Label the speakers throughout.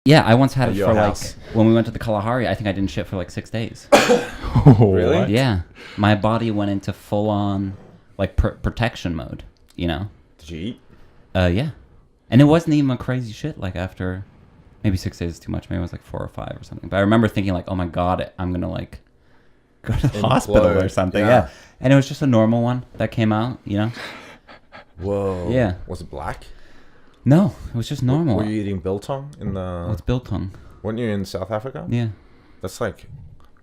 Speaker 1: Yeah, I once had it for
Speaker 2: house.
Speaker 1: like when we went to the Kalahari. I think I didn't shit for like 6 days.
Speaker 2: Really?
Speaker 1: Yeah, my body went into full on like protection mode. You know?
Speaker 2: Did you eat?
Speaker 1: Yeah, and it wasn't even a crazy shit. Like after maybe 6 days is too much. Maybe it was like 4 or 5 or something. But I remember thinking like, oh my god, I'm gonna like go to the hospital or something. Yeah, and it was just a normal one that came out. You know?
Speaker 2: Whoa.
Speaker 1: Yeah.
Speaker 2: Was it black?
Speaker 1: No, it was just normal.
Speaker 2: Were you eating biltong in the?
Speaker 1: What's biltong?
Speaker 2: Weren't you in South Africa?
Speaker 1: Yeah.
Speaker 2: That's like,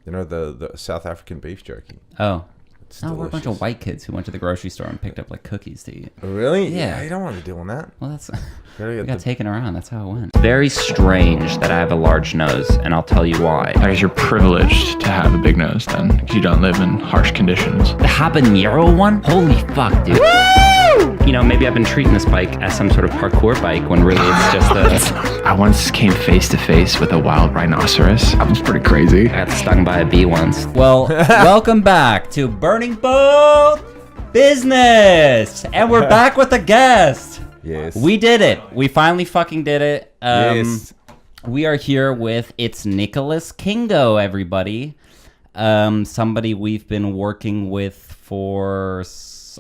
Speaker 2: the South African beef jerky.
Speaker 1: Oh.
Speaker 2: It's
Speaker 1: No, we're a bunch
Speaker 2: delicious.
Speaker 1: of white kids who went to the grocery store and picked up like cookies to eat.
Speaker 2: Really?
Speaker 1: Yeah.
Speaker 2: You don't want to be doing that.
Speaker 1: Well, that's
Speaker 2: Gotta
Speaker 1: we
Speaker 2: get
Speaker 1: got
Speaker 2: the-
Speaker 1: taken around. That's how it went. Very strange that I have a large nose, and I'll tell you why.
Speaker 3: I guess you're privileged to have a big nose then, because you don't live in harsh conditions.
Speaker 1: The habanero one? Holy fuck, dude. You know, maybe I've been treating this bike as some sort of parkour bike when really it's just a...
Speaker 3: I once came face to face with a wild rhinoceros. That was pretty crazy.
Speaker 1: I got stung by a bee once. Well, welcome back to Burning Both Business! And we're back with a guest.
Speaker 2: Yes.
Speaker 1: We did it. We finally fucking did it.
Speaker 2: Yes.
Speaker 1: We are here with, it's Nicklas Kingo, everybody. Somebody we've been working with for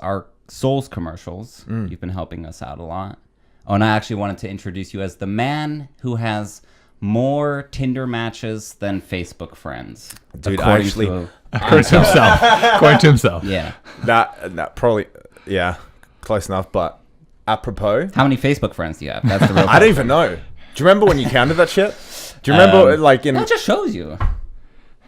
Speaker 1: our Souls commercials. You've been helping us out a lot. Oh, and I actually wanted to introduce you as the man who has more Tinder matches than Facebook friends.
Speaker 2: Dude,
Speaker 1: according
Speaker 2: actually-
Speaker 1: to
Speaker 3: According to himself. According to himself.
Speaker 1: yeah.
Speaker 2: That probably, yeah, close enough. But apropos,
Speaker 1: How many Facebook friends do you have? That's the real
Speaker 2: I don't even know. Do you remember when you counted that shit? Do you remember
Speaker 1: That just shows you.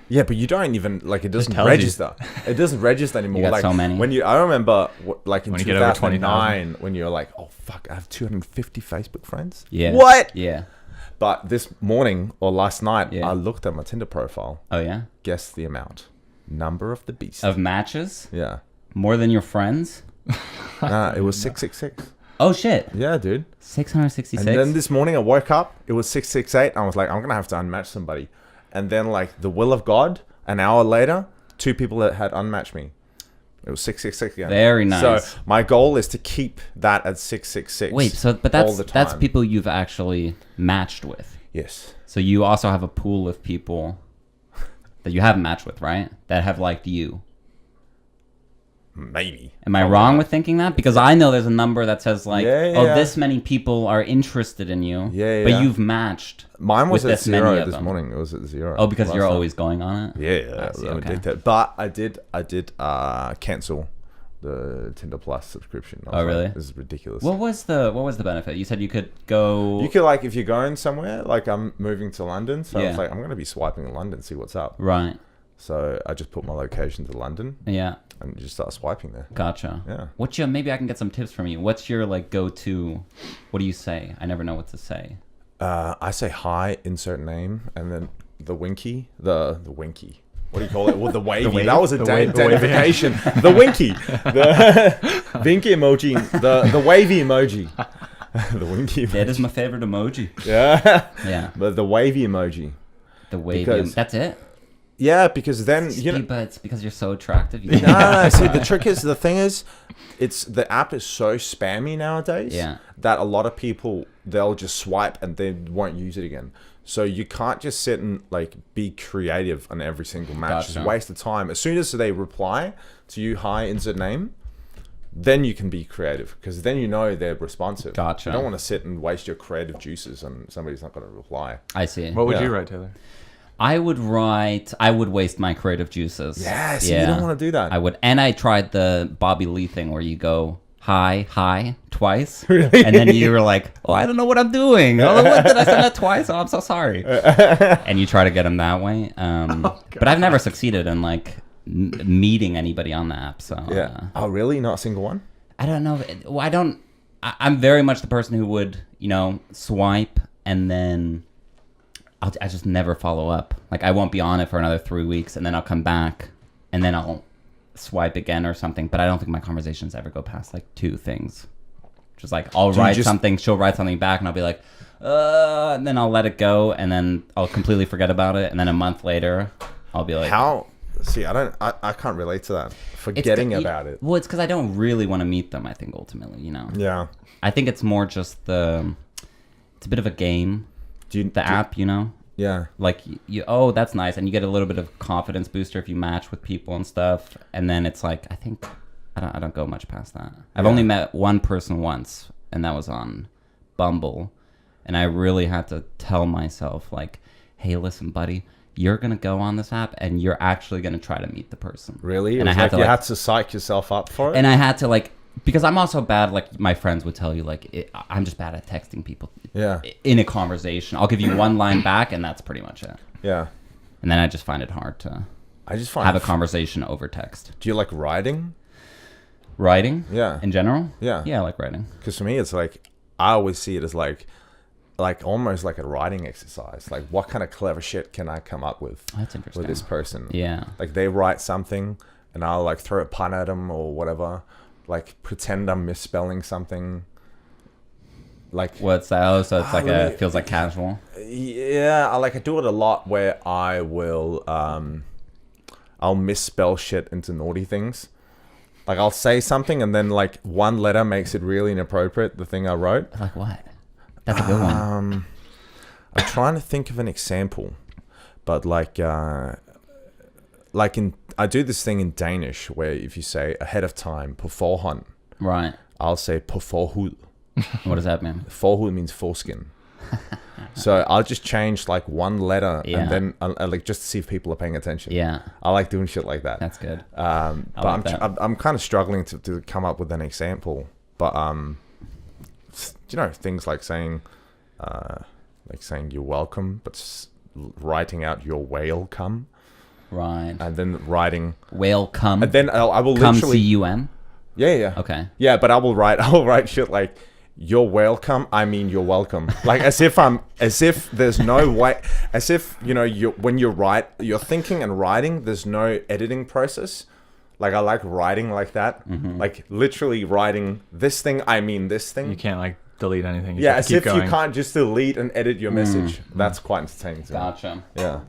Speaker 2: Yeah, but you don't even it doesn't
Speaker 3: tells you.
Speaker 2: register. It doesn't register anymore.
Speaker 1: You got so many.
Speaker 2: When I remember in
Speaker 3: When you get over
Speaker 2: 2009 when you're like, oh fuck, I have 250 Facebook friends.
Speaker 1: Yeah.
Speaker 2: What?
Speaker 1: Yeah.
Speaker 2: But this morning or last night,
Speaker 1: Yeah.
Speaker 2: I looked at my Tinder profile.
Speaker 1: Oh, yeah?
Speaker 2: Guess the amount. Number of the beast.
Speaker 1: Of matches?
Speaker 2: Yeah.
Speaker 1: More than your friends?
Speaker 2: Nah, it was 666.
Speaker 1: Oh, shit.
Speaker 2: Yeah, dude.
Speaker 1: 666?
Speaker 2: And then this morning I woke up, it was 668. I was like, I'm going to have to unmatch somebody. And then the will of God, an hour later, 2 people that had unmatched me. It was 666 again.
Speaker 1: Very nice.
Speaker 2: So my goal is to keep that at 666.
Speaker 1: Wait, but
Speaker 2: all the
Speaker 1: that's
Speaker 2: time.
Speaker 1: people you've actually matched with.
Speaker 2: Yes.
Speaker 1: So you also have a pool of people that you haven't matched with, right? That have liked you.
Speaker 2: Maybe.
Speaker 1: Am I wrong with thinking that? Because I know there's a number that says
Speaker 2: Yeah.
Speaker 1: this many people are interested in you.
Speaker 2: Yeah,
Speaker 1: But
Speaker 2: yeah.
Speaker 1: you've matched.
Speaker 2: Mine was
Speaker 1: with
Speaker 2: at
Speaker 1: this many
Speaker 2: 0
Speaker 1: of
Speaker 2: this
Speaker 1: them.
Speaker 2: morning. It was at 0.
Speaker 1: Oh, because
Speaker 2: last
Speaker 1: you're
Speaker 2: time.
Speaker 1: always going on it?
Speaker 2: Yeah,
Speaker 1: I see,
Speaker 2: I'm
Speaker 1: okay.
Speaker 2: addicted. But I did cancel the Tinder Plus subscription. I was
Speaker 1: Oh, really?
Speaker 2: This is ridiculous.
Speaker 1: What was the benefit? You said you could go...
Speaker 2: You could if you're going somewhere, I'm moving to London, so I
Speaker 1: Yeah.
Speaker 2: was like, I'm gonna be swiping in London, see what's up.
Speaker 1: Right.
Speaker 2: So I just put my location to London
Speaker 1: Yeah.
Speaker 2: and just start swiping there.
Speaker 1: Gotcha.
Speaker 2: Yeah.
Speaker 1: Maybe I can get some tips from you. What's your go-to? What do you say? I never know what to say.
Speaker 2: I say hi, insert name, and then the winky, the winky. What do you call it? Well, the wavy.
Speaker 3: wave?
Speaker 2: That was a
Speaker 3: The wave-
Speaker 2: identification. The winky, the vinky emoji, the wavy emoji, the winky. Emoji.
Speaker 1: That is my favorite emoji.
Speaker 2: Yeah.
Speaker 1: Yeah.
Speaker 2: But the wavy emoji.
Speaker 1: The wavy.
Speaker 2: Because-
Speaker 1: That's it?
Speaker 2: Yeah, because then
Speaker 1: But it's because you're so attractive. You
Speaker 2: No, see, the thing is, the app is so spammy nowadays that a lot of people, they'll just swipe and they won't use it again. So you can't just sit and be creative on every single match.
Speaker 1: Gotcha.
Speaker 2: It's a waste of time. As soon as they reply to you, hi, insert name, then you can be creative because then you know they're responsive.
Speaker 1: Gotcha.
Speaker 2: You don't want to sit and waste your creative juices on somebody's not going to reply.
Speaker 1: I see.
Speaker 3: What would
Speaker 2: Yeah.
Speaker 3: you write, Taylor?
Speaker 1: I would waste my creative juices.
Speaker 2: Yes, you don't want to do that.
Speaker 1: I would. And I tried the Bobby Lee thing where you go, hi, twice. Really? And then you were like, oh, I don't know what I'm doing. Oh, what, did I send that twice? Oh, I'm so sorry. And you try to get them that way. But I've never succeeded in meeting anybody on the app. So
Speaker 2: Yeah. Oh, really? Not a single one?
Speaker 1: I don't know. Well, I'm very much the person who would, swipe and then I just never follow up. I won't be on it for another 3 weeks and then I'll come back and then I'll swipe again or something. But I don't think my conversations ever go past 2 things. Just I'll write something, she'll write something back and I'll be like, and then I'll let it go and then I'll completely forget about it. And then a month later, I'll be like,
Speaker 2: How? See, I can't relate to that. Forgetting about it.
Speaker 1: Well, it's because I don't really want to meet them, I think, ultimately,
Speaker 2: Yeah.
Speaker 1: I think it's more just it's a bit of a game. the app, you know?
Speaker 2: Yeah.
Speaker 1: Like, oh, that's nice. And you get a little bit of confidence booster if you match with people and stuff. And then it's like, I think, I don't go much past that. I've only met one person once, and that was on Bumble. And I really had to tell myself, like, hey, listen, buddy, you're going to go on this app, and you're actually going to try to meet the person.
Speaker 2: Really?
Speaker 1: And
Speaker 2: I had to, you had to psych yourself up for it?
Speaker 1: And I had to, like, because I'm also bad, like, my friends would tell you, like, I'm just bad at texting people.
Speaker 2: Yeah.
Speaker 1: In a conversation. I'll give you one line back, and that's pretty much it.
Speaker 2: Yeah.
Speaker 1: And then I just find it hard to have a conversation over text.
Speaker 2: Do you like writing?
Speaker 1: Writing?
Speaker 2: Yeah.
Speaker 1: In general?
Speaker 2: Yeah.
Speaker 1: Yeah, I like writing.
Speaker 2: Because for me, it's like, I always see it as like almost like a writing exercise. Like, what kind of clever shit can I come up with?
Speaker 1: That's interesting.
Speaker 2: With this person?
Speaker 1: Yeah.
Speaker 2: Like, they write something, and I'll like throw a pun at them or whatever. Like, pretend I'm misspelling something. Like,
Speaker 1: what's that? Oh, so it's like it feels like casual.
Speaker 2: Yeah, I do it a lot where I will I'll misspell shit into naughty things. Like, I'll say something and then like one letter makes it really inappropriate, the thing I wrote.
Speaker 1: Like what? That's a good one.
Speaker 2: I'm trying to think of an example, but I do this thing in Danish where if you say ahead of time, på forhånd,
Speaker 1: right?
Speaker 2: I'll say på forhud.
Speaker 1: What does that mean?
Speaker 2: Forhud means foreskin. So I'll just change like one letter and then I like just to see if people are paying attention.
Speaker 1: Yeah,
Speaker 2: I like doing shit like that.
Speaker 1: That's good.
Speaker 2: But I'm kind of struggling to come up with an example. But things like saying you're welcome, but writing out your whale come.
Speaker 1: Right.
Speaker 2: And then writing
Speaker 1: whale come.
Speaker 2: And then I will
Speaker 1: come
Speaker 2: literally
Speaker 1: cum.
Speaker 2: Yeah.
Speaker 1: Okay.
Speaker 2: Yeah, but I will write shit like you're welcome. I mean, you're welcome. Like as if there's no way, as if, when you write, you're thinking and writing, there's no editing process. Like I like writing like that. Mm-hmm. Like literally writing this thing. I mean, this thing.
Speaker 3: You can't like delete anything. You
Speaker 2: as if you can't just delete and edit your message. That's quite entertaining to me.
Speaker 1: Gotcha.
Speaker 2: Yeah.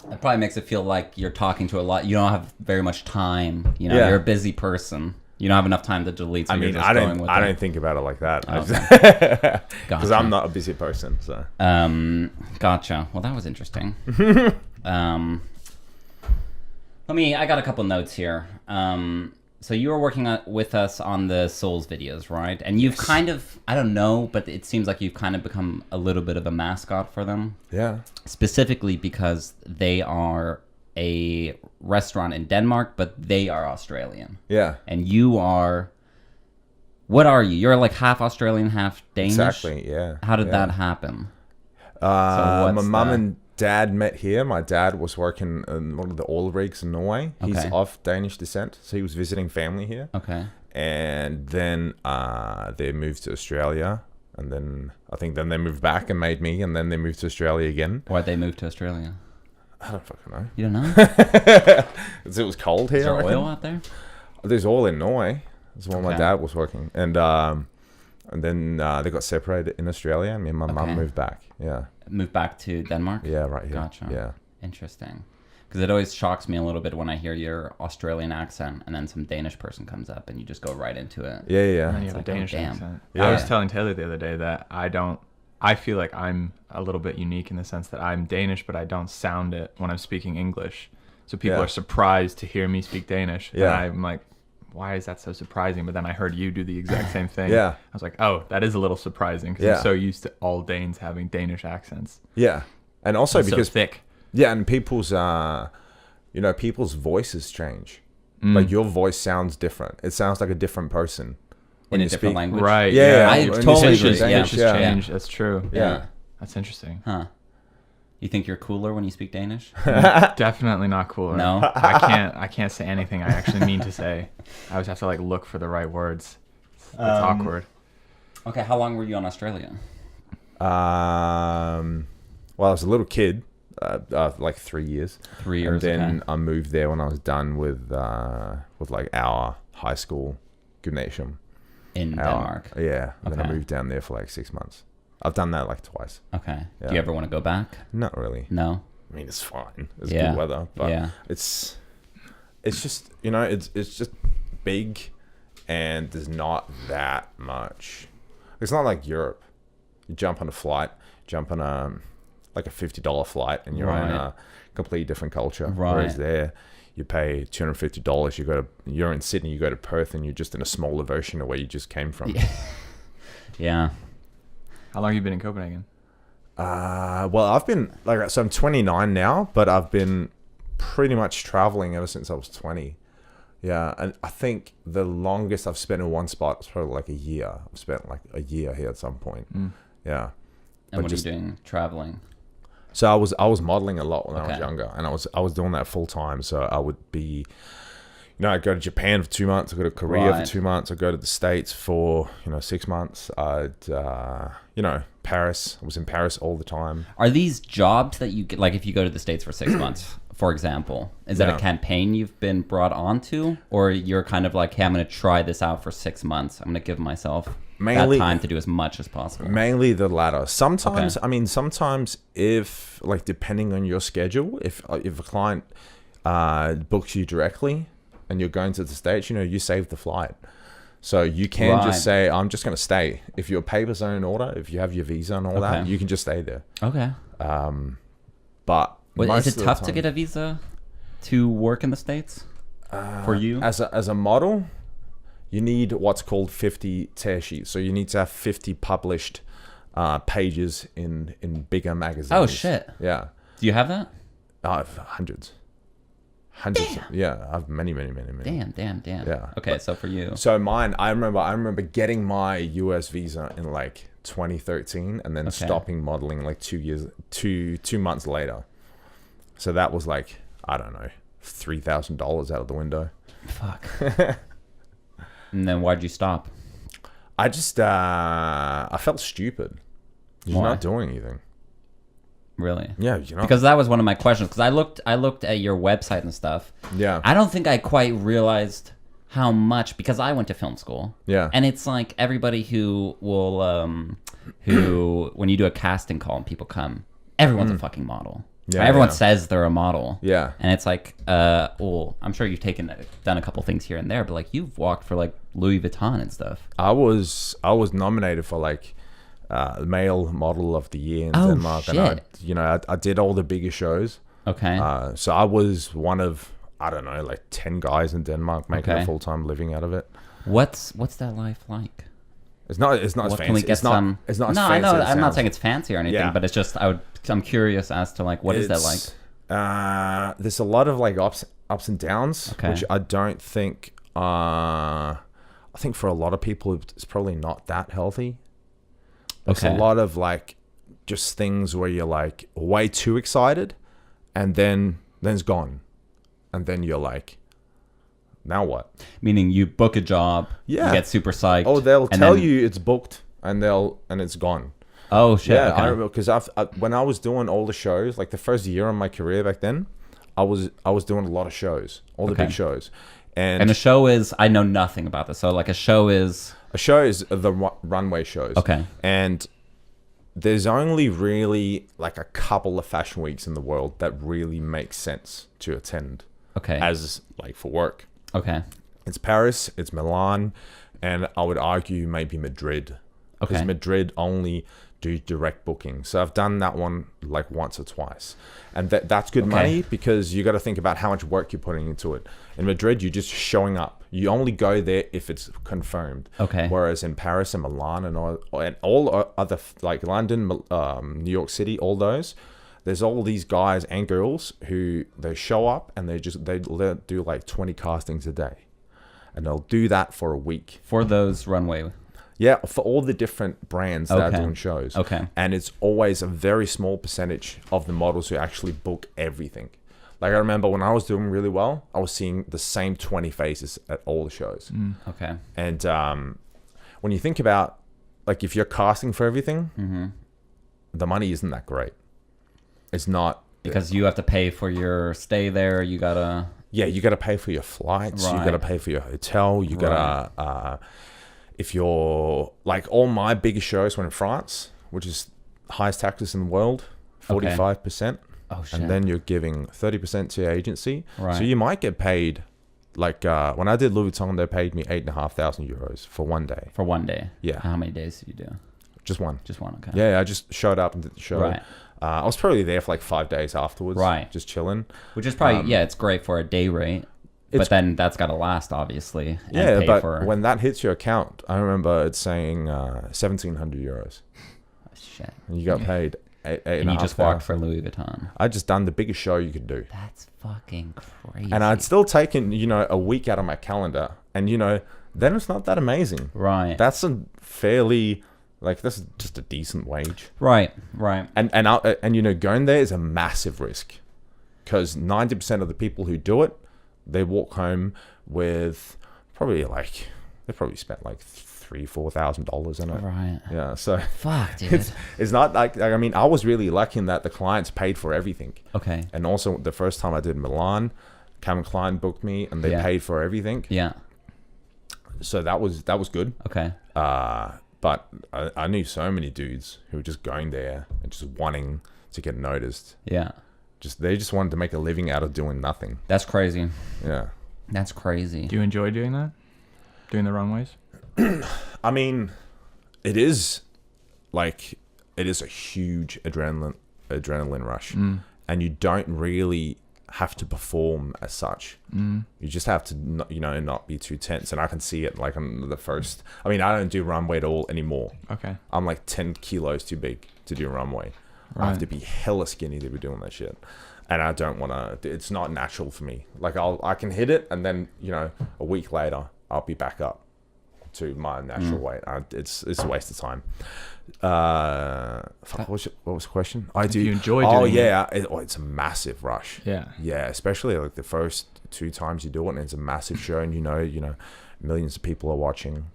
Speaker 1: It probably makes it feel like you're talking to a lot. You don't have very much time. You're a busy person. You don't have enough time to delete. So I
Speaker 2: don't think about it like that.
Speaker 1: Okay.
Speaker 2: Because I'm not a busy person. So.
Speaker 1: Gotcha. Well, that was interesting. I got a couple notes here. So you were working with us on the Souls videos, right? And you've kind of, I don't know, but it seems like you've kind of become a little bit of a mascot for them.
Speaker 2: Yeah. Specifically
Speaker 1: because they are a restaurant in Denmark, but they are Australian.
Speaker 2: Yeah.
Speaker 1: And you are, what are you? You're like half Australian, half Danish?
Speaker 2: Exactly, yeah.
Speaker 1: How did that happen?
Speaker 2: My mum and dad met here. My dad was working in one of the oil rigs in Norway. He's of Danish descent, so he was visiting family here.
Speaker 1: Okay.
Speaker 2: And then they moved to Australia. And then I think then they moved back and made me, and then they moved to Australia again.
Speaker 1: Why'd they move to Australia?
Speaker 2: I don't fucking know.
Speaker 1: You don't know?
Speaker 2: It was cold here.
Speaker 1: Is there oil out there?
Speaker 2: There's oil in Norway. That's where my dad was working. And then they got separated in Australia, and me and my mum moved back. Yeah.
Speaker 1: Moved back to Denmark?
Speaker 2: Yeah, right here.
Speaker 1: Gotcha.
Speaker 2: Yeah.
Speaker 1: Interesting. Because it always shocks me a little bit when I hear your Australian accent and then some Danish person comes up and you just go right into it.
Speaker 2: Yeah.
Speaker 3: And you have a Danish accent.
Speaker 2: Yeah.
Speaker 3: I was telling Taylor the other day that I feel like I'm a little bit unique in the sense that I'm Danish, but I don't sound it when I'm speaking English. So people are surprised to hear me speak Danish. Yeah. And I'm like, why is that so surprising? But then I heard you do the exact same thing.
Speaker 2: Yeah.
Speaker 3: I was like, oh, that is a little surprising because I'm so used to all Danes having Danish accents.
Speaker 2: Yeah. And also because
Speaker 3: so thick.
Speaker 2: Yeah, and people's people's voices change. Like your voice sounds different. It sounds like a different person.
Speaker 1: In a different language.
Speaker 3: Right.
Speaker 2: Yeah.
Speaker 1: I totally agree.
Speaker 3: Change. That's true.
Speaker 2: Yeah.
Speaker 3: That's interesting.
Speaker 1: Huh. You think you're cooler when you speak Danish?
Speaker 3: Definitely not cooler.
Speaker 1: No?
Speaker 3: I can't say anything I actually mean to say. I always have to like look for the right words. It's awkward.
Speaker 1: Okay, how long were you in Australia?
Speaker 2: Well, I was a little kid, like 3 years.
Speaker 1: 3 years.
Speaker 2: And then I moved there when I was done with like our high school gymnasium
Speaker 1: in Denmark.
Speaker 2: Yeah. And then I moved down there for like 6 months. I've done that like twice.
Speaker 1: Okay.
Speaker 2: Yeah.
Speaker 1: Do you ever want to go back?
Speaker 2: Not really.
Speaker 1: No.
Speaker 2: I mean, it's fine. It's good weather, but it's just it's just big, and there's not that much. It's not like Europe. You jump on a flight, jump on like a $50 flight, and you're in a completely different culture.
Speaker 1: Right.
Speaker 2: Whereas there, you pay $250. You're in Sydney, you go to Perth, and you're just in a smaller version of where you just came from.
Speaker 1: Yeah.
Speaker 3: How long have you been in Copenhagen?
Speaker 2: Well, I've been so I'm 29 now, but I've been pretty much traveling ever since I was 20. Yeah, and I think the longest I've spent in one spot was probably like a year. I've spent like a year here at some point. Yeah.
Speaker 1: And what are you doing traveling?
Speaker 2: So I was modeling a lot when I was younger, and I was doing that full time. So I would be, I'd go to Japan for 2 months. I'd go to Korea for 2 months. I'd go to the States for 6 months. I'd Paris. I was in Paris all the time.
Speaker 1: Are these jobs that you get, like if you go to the States for 6 months, for example, is that a campaign you've been brought onto, or you're kind of like, hey, I'm going to try this out for 6 months. I'm going to give myself that time to do as much as possible.
Speaker 2: Mainly the latter. Sometimes, sometimes if like depending on your schedule, if a client books you directly and you're going to the States, you save the flight. So you can just say, I'm just going to stay. If your papers are in order, if you have your visa and all that, you can just stay there.
Speaker 1: Okay.
Speaker 2: But
Speaker 1: is it tough to get a visa to work in the States for you?
Speaker 2: As a model, you need what's called 50 tear sheets. So you need to have 50 published pages in bigger magazines.
Speaker 1: Oh, shit.
Speaker 2: Yeah.
Speaker 1: Do you have that?
Speaker 2: I have hundreds.
Speaker 1: Damn.
Speaker 2: Yeah, I have many.
Speaker 1: Damn.
Speaker 2: Yeah.
Speaker 1: Okay, so for you.
Speaker 2: So mine, I remember getting my US visa in like 2013 and then stopping modeling like 2 months later. So that was like, I don't know, $3,000 out of the window.
Speaker 1: Fuck. And then why'd you stop?
Speaker 2: I just, I felt stupid. You're not doing anything.
Speaker 1: Really?
Speaker 2: Yeah,
Speaker 1: because that was one of my questions. Because I looked at your website and stuff.
Speaker 2: Yeah.
Speaker 1: I don't think I quite realized how much, because I went to film school.
Speaker 2: Yeah.
Speaker 1: And it's like everybody who will, who when you do a casting call and people come, everyone's a fucking model. Yeah. Everyone says they're a model.
Speaker 2: Yeah.
Speaker 1: And it's like, well, I'm sure you've done a couple things here and there, but like you've walked for like Louis Vuitton and stuff.
Speaker 2: I was nominated for like male model of the year in Denmark.
Speaker 1: Shit.
Speaker 2: And I did all the bigger shows.
Speaker 1: Okay.
Speaker 2: So I was one of, I don't know, like 10 guys in Denmark making a full-time living out of it.
Speaker 1: What's that life like?
Speaker 2: It's not as fancy.
Speaker 1: Can we get some?
Speaker 2: It's not as
Speaker 1: no,
Speaker 2: fancy.
Speaker 1: I know.
Speaker 2: As
Speaker 1: I'm not saying it's fancy or anything, but it's just I'm curious as to like what is that like?
Speaker 2: There's a lot of like ups and downs, which I don't think. I think for a lot of people, it's probably not that healthy. There's a lot of like just things where you're like way too excited, and then it's gone, and then you're like, now what? Meaning
Speaker 1: you book a job, you get super psyched.
Speaker 2: Oh, they'll tell you it's booked, and it's gone.
Speaker 1: Oh shit!
Speaker 2: Yeah, I remember because when I was doing all the shows, like the first year of my career back then, I was doing a lot of shows, all the big shows, and
Speaker 1: a show is, I know nothing about this. So like a show is
Speaker 2: the runway shows.
Speaker 1: Okay,
Speaker 2: and there's only really like a couple of fashion weeks in the world that really make sense to attend.
Speaker 1: Okay,
Speaker 2: as like for work.
Speaker 1: Okay.
Speaker 2: It's Paris, it's Milan, and I would argue maybe Madrid. Because Madrid only do direct booking. So I've done that one like once or twice. And that's good money because you got to think about how much work you're putting into it. In Madrid, you're just showing up. You only go there if it's confirmed.
Speaker 1: Okay.
Speaker 2: Whereas in Paris and Milan and all other, like London, New York City, all those, there's all these guys and girls who they show up and they do like 20 castings a day, and they'll do that for a week
Speaker 1: for those runway.
Speaker 2: Yeah, for all the different brands that are doing shows.
Speaker 1: Okay,
Speaker 2: and it's always a very small percentage of the models who actually book everything. Like I remember when I was doing really well, I was seeing the same 20 faces at all the shows.
Speaker 1: Okay,
Speaker 2: and when you think about like if you're casting for everything, the money isn't that great. It's not,
Speaker 1: because you have to pay for your stay there. You gotta
Speaker 2: pay for your flights. You gotta pay for your hotel. You gotta if you're like all my biggest shows were in France, which is highest taxes in the world, 45%.
Speaker 1: Oh shit!
Speaker 2: And then you're giving 30% to your agency. Right. So you might get paid. Like when I did Louis Vuitton, they paid me €8,500 for 1 day.
Speaker 1: For 1 day.
Speaker 2: Yeah.
Speaker 1: How many days did you do?
Speaker 2: Just one.
Speaker 1: Okay.
Speaker 2: Yeah, I just showed up and did the show.
Speaker 1: Right.
Speaker 2: I was probably there for like 5 days afterwards.
Speaker 1: Right.
Speaker 2: Just chilling.
Speaker 1: Which is probably, it's great for a day rate. But then that's got to last, obviously. And
Speaker 2: Yeah,
Speaker 1: pay
Speaker 2: but when that hits your account, I remember it saying 1,700 euros.
Speaker 1: Oh, shit.
Speaker 2: And you got paid
Speaker 1: and you just walked for Louis Vuitton.
Speaker 2: I just done the biggest show you could do.
Speaker 1: That's fucking crazy.
Speaker 2: And I'd still taken, a week out of my calendar. And, then it's not that amazing.
Speaker 1: Right.
Speaker 2: That's a fairly, that's just a decent wage.
Speaker 1: Right.
Speaker 2: And going there is a massive risk. Because 90% of the people who do it, they walk home with probably they probably spent like $3,000-$4,000 in it.
Speaker 1: Right.
Speaker 2: Yeah. So
Speaker 1: fuck, dude.
Speaker 2: It's not like I was really lucky in that the clients paid for everything.
Speaker 1: Okay.
Speaker 2: And also the first time I did Milan, Calvin Klein booked me and they paid for everything.
Speaker 1: Yeah.
Speaker 2: So that was good.
Speaker 1: Okay.
Speaker 2: But I knew so many dudes who were just going there and just wanting to get noticed.
Speaker 1: Yeah.
Speaker 2: They just wanted to make a living out of doing nothing.
Speaker 1: That's crazy.
Speaker 2: Yeah.
Speaker 1: That's crazy.
Speaker 3: Do you enjoy doing that? Doing the runways?
Speaker 2: I mean, it is a huge adrenaline rush. And you don't really have to perform as such. You just have to not be too tense. And I can see it on the first. I mean, I don't do runway at all anymore.
Speaker 3: Okay.
Speaker 2: I'm 10 kilos too big to do runway. Right. I have to be hella skinny to be doing that shit. And I don't want to, it's not natural for me. I can hit it and then, a week later, I'll be back up to my natural weight. It's a waste of time. What was the question? Do you enjoy doing it? It's a massive rush.
Speaker 3: Yeah.
Speaker 2: Yeah, especially the first 2 times you do it and it's a massive show and millions of people are watching.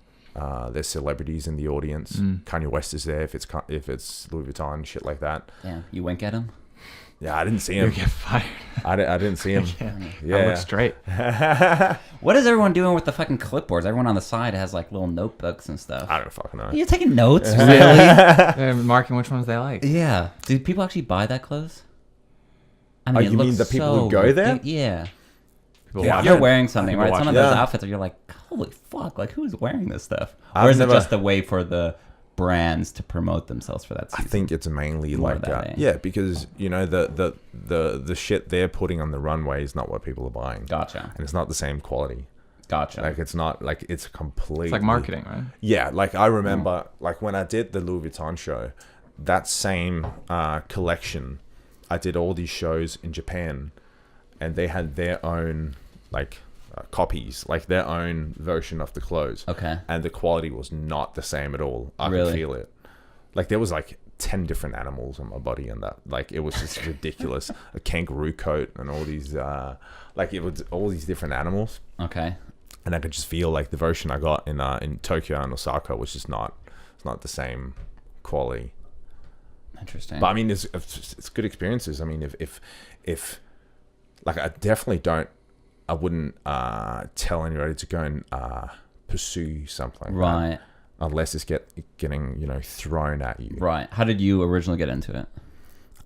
Speaker 2: There's celebrities in the audience. Kanye West is there if it's Louis Vuitton, shit like that.
Speaker 1: Yeah, you wink at him?
Speaker 2: Yeah, I didn't see him.
Speaker 3: You get fired.
Speaker 2: I didn't see him.
Speaker 3: Yeah. I look straight.
Speaker 1: What is everyone doing with the fucking clipboards? Everyone on the side has little notebooks and stuff.
Speaker 2: I don't fucking know.
Speaker 1: You're taking notes? Really?
Speaker 3: They're marking which ones they like.
Speaker 1: Yeah. Do people actually buy that clothes? I mean,
Speaker 2: you mean the people who go there?
Speaker 1: Yeah.
Speaker 2: Yeah,
Speaker 1: you're wearing something, right? Some of those
Speaker 2: Yeah.
Speaker 1: outfits, you're like, holy fuck, who's wearing this stuff? Or is it just a way for the brands to promote themselves for that season?
Speaker 2: I think it's mainly because the shit they're putting on the runway is not what people are buying.
Speaker 1: Gotcha.
Speaker 2: And it's not the same quality.
Speaker 1: Gotcha.
Speaker 2: It's not it's completely.
Speaker 3: It's like marketing, right?
Speaker 2: Yeah, I remember when I did the Louis Vuitton show, that same collection, I did all these shows in Japan, and they had their own copies, their own version of the clothes.
Speaker 1: Okay.
Speaker 2: And the quality was not the same at all. I
Speaker 1: Really?
Speaker 2: could feel it. There was 10 different animals on my body, and that it was just ridiculous. A kangaroo coat and all these it was all these different animals.
Speaker 1: Okay.
Speaker 2: And I could just feel the version I got in Tokyo and Osaka was just not the same quality.
Speaker 1: Interesting.
Speaker 2: But I mean, it's good experiences. I mean, if I wouldn't tell anybody to go and pursue something like that, unless it's getting thrown at you.
Speaker 1: Right. How did you originally get into it?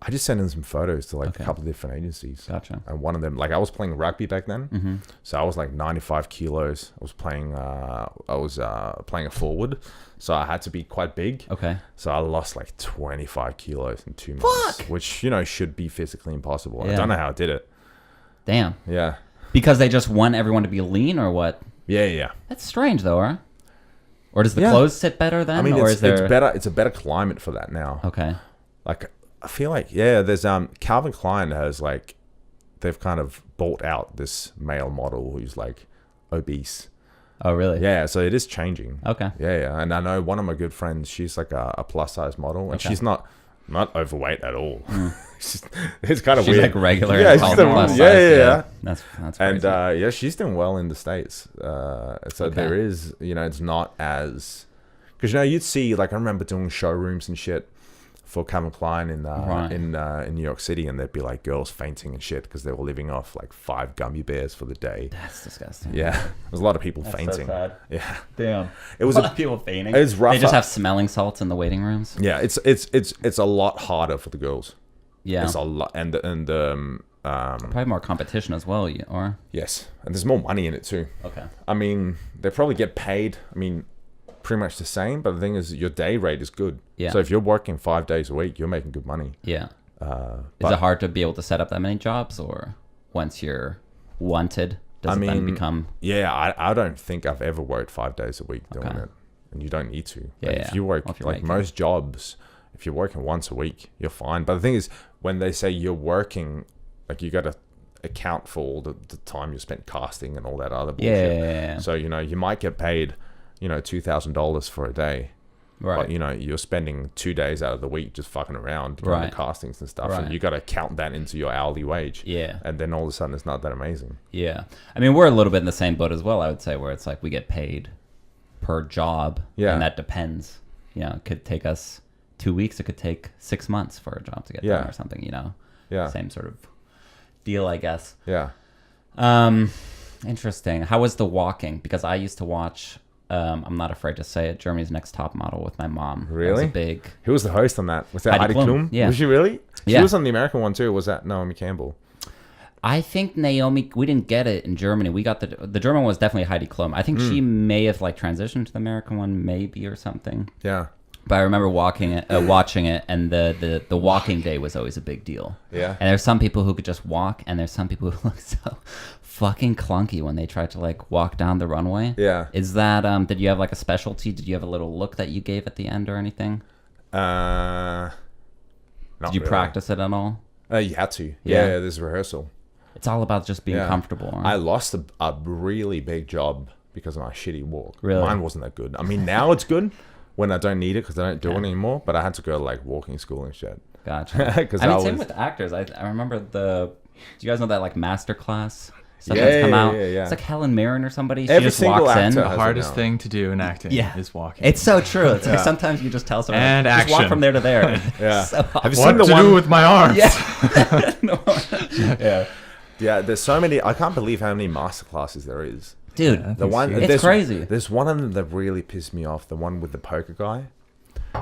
Speaker 2: I just sent in some photos to a couple of different agencies.
Speaker 1: Gotcha.
Speaker 2: And one of them, I was playing rugby back then, so I was 95 kilos. I was playing a forward, so I had to be quite big.
Speaker 1: Okay.
Speaker 2: So I lost 25 kilos in 2 months, which should be physically impossible. Yeah. I don't know how I did it.
Speaker 1: Damn.
Speaker 2: Yeah.
Speaker 1: Because they just want everyone to be lean, or what?
Speaker 2: Yeah.
Speaker 1: That's strange, though, huh? Or does the clothes sit better then?
Speaker 2: I mean,
Speaker 1: or
Speaker 2: it's better. It's a better climate for that now.
Speaker 1: Okay.
Speaker 2: I feel there's Calvin Klein has they've kind of bought out this male model who's obese.
Speaker 1: Oh, really?
Speaker 2: Yeah, so it is changing.
Speaker 1: Okay.
Speaker 2: Yeah. And I know one of my good friends, she's a plus size model, and she's not overweight at all. It's kind of
Speaker 1: she's
Speaker 2: weird.
Speaker 1: Regular.
Speaker 2: Yeah,
Speaker 1: plus size.
Speaker 2: Yeah.
Speaker 1: That's crazy.
Speaker 2: And she's doing well in the States. There is, it's not as, because you'd see I remember doing showrooms and shit for Calvin Klein in New York City, and there'd be girls fainting and shit because they were living off 5 gummy bears for the day.
Speaker 1: That's disgusting.
Speaker 2: Yeah, there's a lot of people fainting.
Speaker 1: So sad.
Speaker 2: Yeah,
Speaker 1: damn.
Speaker 2: It was
Speaker 1: a lot of people fainting.
Speaker 2: It was rough.
Speaker 1: They just have smelling salts in the waiting rooms.
Speaker 2: Yeah, it's a lot harder for the girls.
Speaker 1: Yeah,
Speaker 2: it's a lot, and
Speaker 1: probably more competition as well. Or
Speaker 2: yes, and there's more money in it too.
Speaker 1: Okay.
Speaker 2: I mean, they probably get paid. I mean, pretty much the same, but the thing is, your day rate is good.
Speaker 1: Yeah.
Speaker 2: So if you're working 5 days a week, you're making good money.
Speaker 1: Yeah. Is it hard to be able to set up that many jobs, or once you're wanted, does it then become?
Speaker 2: Yeah, I don't think I've ever worked 5 days a week doing it, and you don't need to.
Speaker 1: Yeah,
Speaker 2: if you work most jobs, if you're working once a week, you're fine. But the thing is, when they say you're working, like you got to account for all the time you spent casting and all that other bullshit.
Speaker 1: Yeah.
Speaker 2: So you might get paid, $2,000 for a day. Right. But, you're spending 2 days out of the week just fucking around doing the castings and stuff. Right. And you got to count that into your hourly wage.
Speaker 1: Yeah.
Speaker 2: And then all of a sudden it's not that amazing.
Speaker 1: Yeah. I mean, we're a little bit in the same boat as well, I would say, where it's like we get paid per job. Yeah. And that depends. It could take us 2 weeks. It could take 6 months for a job to get done or something, Yeah. Same sort of deal, I guess.
Speaker 2: Yeah.
Speaker 1: Interesting. How was the walking? Because I used to watch... I'm not afraid to say it, Germany's Next Top Model with my mom.
Speaker 2: Really?
Speaker 1: Who
Speaker 2: was the host on that? Was that Heidi Klum?
Speaker 1: Yeah.
Speaker 2: Was she really?
Speaker 1: Yeah.
Speaker 2: She was on the American one too. Was that Naomi Campbell?
Speaker 1: I think Naomi, we didn't get it in Germany. We got the German one was definitely Heidi Klum. I think she may have transitioned to the American one, maybe, or something.
Speaker 2: Yeah.
Speaker 1: But I remember watching it, and the walking day was always a big deal.
Speaker 2: Yeah.
Speaker 1: And there's some people who could just walk, and there's some people who look so fucking clunky when they try to walk down the runway.
Speaker 2: Yeah.
Speaker 1: Is that did you have a specialty? Did you have a little look that you gave at the end or anything?
Speaker 2: Did
Speaker 1: you practice it at all?
Speaker 2: You had to. Yeah, there's rehearsal.
Speaker 1: It's all about just being comfortable. Right?
Speaker 2: I lost a really big job because of my shitty walk.
Speaker 1: Really?
Speaker 2: Mine wasn't that good. I mean, now it's good when I don't need it because I don't do it anymore. But I had to go to walking school and shit.
Speaker 1: Gotcha. Same with actors. I remember do you guys know that master class? Sometimes come out.
Speaker 2: Yeah.
Speaker 1: It's like Helen Mirren or somebody.
Speaker 2: Every
Speaker 1: she just walks in.
Speaker 3: The hardest thing to do in acting is walking.
Speaker 1: It's so true. It's sometimes you just tell someone,
Speaker 3: and
Speaker 1: just walk from there to there.
Speaker 2: Yeah.
Speaker 1: So
Speaker 2: have you seen the one
Speaker 3: do with my arms?
Speaker 1: Yeah.
Speaker 2: Yeah. There's so many. I can't believe how many master classes there is.
Speaker 1: Dude, it's crazy.
Speaker 2: There's one of them that really pissed me off. The one with the poker guy.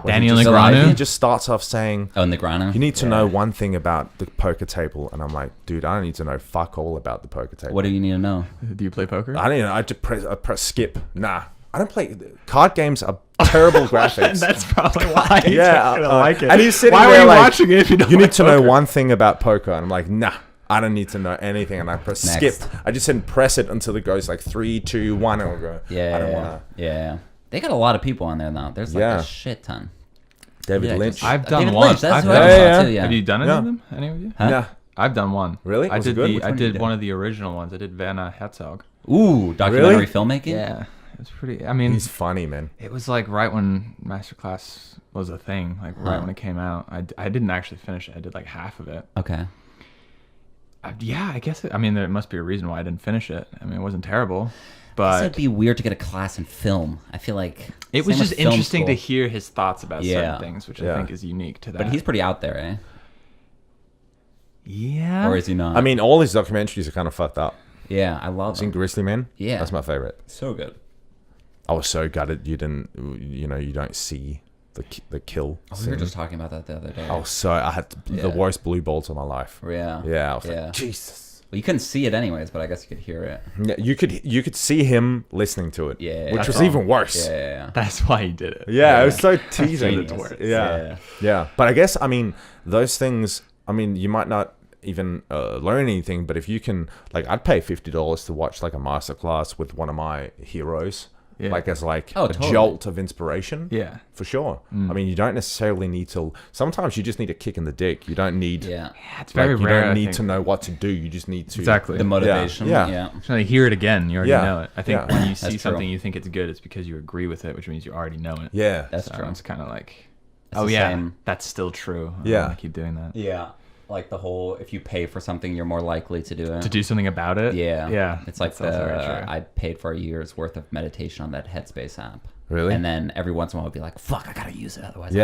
Speaker 3: Daniel Negreanu?
Speaker 2: He just starts off saying,
Speaker 1: Negreanu.
Speaker 2: You need to know one thing about the poker table. And I'm like, dude, I don't need to know fuck all about the poker table.
Speaker 1: What do you need to know?
Speaker 3: Do you play poker?
Speaker 2: I don't know. I just press skip. Nah. I don't play... Card games are terrible graphics.
Speaker 3: That's probably why you like it.
Speaker 2: And he's sitting
Speaker 3: why
Speaker 2: there
Speaker 3: were you watching it if you don't
Speaker 2: You need to know one thing about poker. And I'm like, nah. I don't need to know anything. And I press skip. I just didn't press it until it goes 3, 2, 1. And I'll go, I don't want to...
Speaker 1: Yeah. They got a lot of people on there now. There's a shit ton.
Speaker 2: David Lynch.
Speaker 3: I've done
Speaker 1: David
Speaker 3: one.
Speaker 1: Lynch, that's who I saw too,
Speaker 3: Have you done any of them? Any of you?
Speaker 1: Huh?
Speaker 2: Yeah.
Speaker 3: I've done one.
Speaker 2: Really?
Speaker 3: I did
Speaker 1: did?
Speaker 3: one of the original ones. I did Werner Herzog.
Speaker 1: Ooh, documentary filmmaking?
Speaker 3: Yeah. It was pretty... I mean...
Speaker 2: He's funny, man.
Speaker 3: It was right when Masterclass was a thing. Right when it came out. I didn't actually finish it. I did half of it.
Speaker 1: Okay.
Speaker 3: I guess... there must be a reason why I didn't finish it. It wasn't terrible. But
Speaker 1: it'd be weird to get a class in film. I feel like
Speaker 3: it was just interesting to hear his thoughts about certain things, which I think is unique to that.
Speaker 1: But he's pretty out there, eh?
Speaker 3: Yeah.
Speaker 1: Or is he not?
Speaker 2: All his documentaries are kind of fucked up.
Speaker 1: Yeah, I love
Speaker 2: Seen Grizzly Man?
Speaker 1: Yeah.
Speaker 2: That's my favorite.
Speaker 1: So good.
Speaker 2: I was so gutted you didn't, you don't see the kill.
Speaker 1: We were just talking about that the other day.
Speaker 2: I had the worst blue balls of my life.
Speaker 1: Yeah.
Speaker 2: Yeah. I was like, Jesus.
Speaker 1: Well, you couldn't see it anyways, but I guess you could hear it.
Speaker 2: Yeah, you could see him listening to it.
Speaker 1: Yeah.
Speaker 2: Which was even worse.
Speaker 1: Yeah.
Speaker 3: That's why he did it.
Speaker 2: Yeah, it was so teasing.
Speaker 1: Yeah.
Speaker 2: But I guess, those things, you might not even learn anything, but if you can, I'd pay $50 to watch a masterclass with one of my heroes.
Speaker 3: Yeah.
Speaker 2: As a
Speaker 1: totally.
Speaker 2: jolt of inspiration.
Speaker 3: Yeah.
Speaker 2: For sure. You don't necessarily need to... Sometimes you just need a kick in the dick. You don't need...
Speaker 1: Yeah.
Speaker 3: It's very rare.
Speaker 2: You don't need to know what to do. You just need to...
Speaker 3: Exactly.
Speaker 1: The motivation. Yeah.
Speaker 3: So you hear it again, you already know it. I think when you see
Speaker 1: That's
Speaker 3: something
Speaker 1: true.
Speaker 3: you think it's good, it's because you agree with it, which means you already know it.
Speaker 2: Yeah.
Speaker 1: That's true.
Speaker 3: It's kind of
Speaker 1: the same.
Speaker 3: that's still true.
Speaker 2: Yeah.
Speaker 3: I keep doing that.
Speaker 1: Yeah. The whole, if you pay for something, you're more likely to do it.
Speaker 3: To do something about it?
Speaker 1: Yeah.
Speaker 3: Yeah.
Speaker 1: It's I paid for a year's worth of meditation on that Headspace app.
Speaker 2: Really?
Speaker 1: And then every once in a while I'd be like, fuck, I gotta use it. Otherwise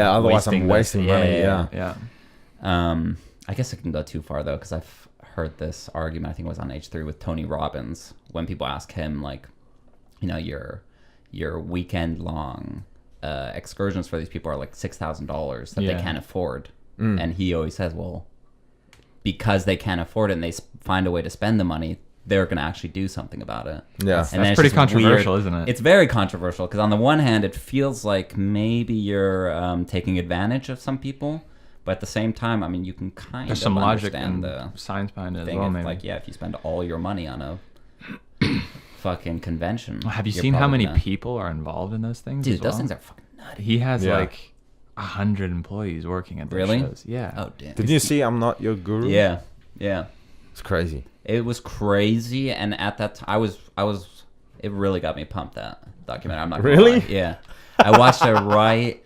Speaker 2: I'm wasting money.
Speaker 3: Yeah.
Speaker 1: I guess it can go too far though, because I've heard this argument, I think it was on H3 with Tony Robbins, when people ask him your weekend long excursions for these people are $6,000 that they can't afford. And he always says, well, because they can't afford it and they find a way to spend the money, they're going to actually do something about it.
Speaker 2: Yeah.
Speaker 1: And
Speaker 3: that's pretty controversial, isn't it?
Speaker 1: It's very controversial because on the one hand, it feels like maybe you're taking advantage of some people. But at the same time, I mean, you can kind
Speaker 3: There's
Speaker 1: of
Speaker 3: some logic
Speaker 1: understand
Speaker 3: and
Speaker 1: the
Speaker 3: science behind it as
Speaker 1: thing
Speaker 3: well,
Speaker 1: of,
Speaker 3: maybe.
Speaker 1: like, yeah, if you spend all your money on a fucking convention.
Speaker 3: Have you
Speaker 1: you're
Speaker 3: seen how
Speaker 1: probably
Speaker 3: many
Speaker 1: gonna-
Speaker 3: people are involved in those things?
Speaker 1: Dude,
Speaker 3: as
Speaker 1: those
Speaker 3: well?
Speaker 1: things are fucking nutty.
Speaker 3: He has
Speaker 2: Yeah.
Speaker 3: like 100 employees working at those
Speaker 1: Really?
Speaker 3: shows. Yeah.
Speaker 1: Oh, damn.
Speaker 2: Did you see I'm Not Your Guru?
Speaker 1: Yeah, yeah.
Speaker 2: It's crazy.
Speaker 1: It was crazy, and at that time, I was. It really got me pumped. That documentary. I'm not gonna
Speaker 2: Really?
Speaker 1: lie. Yeah, I watched it right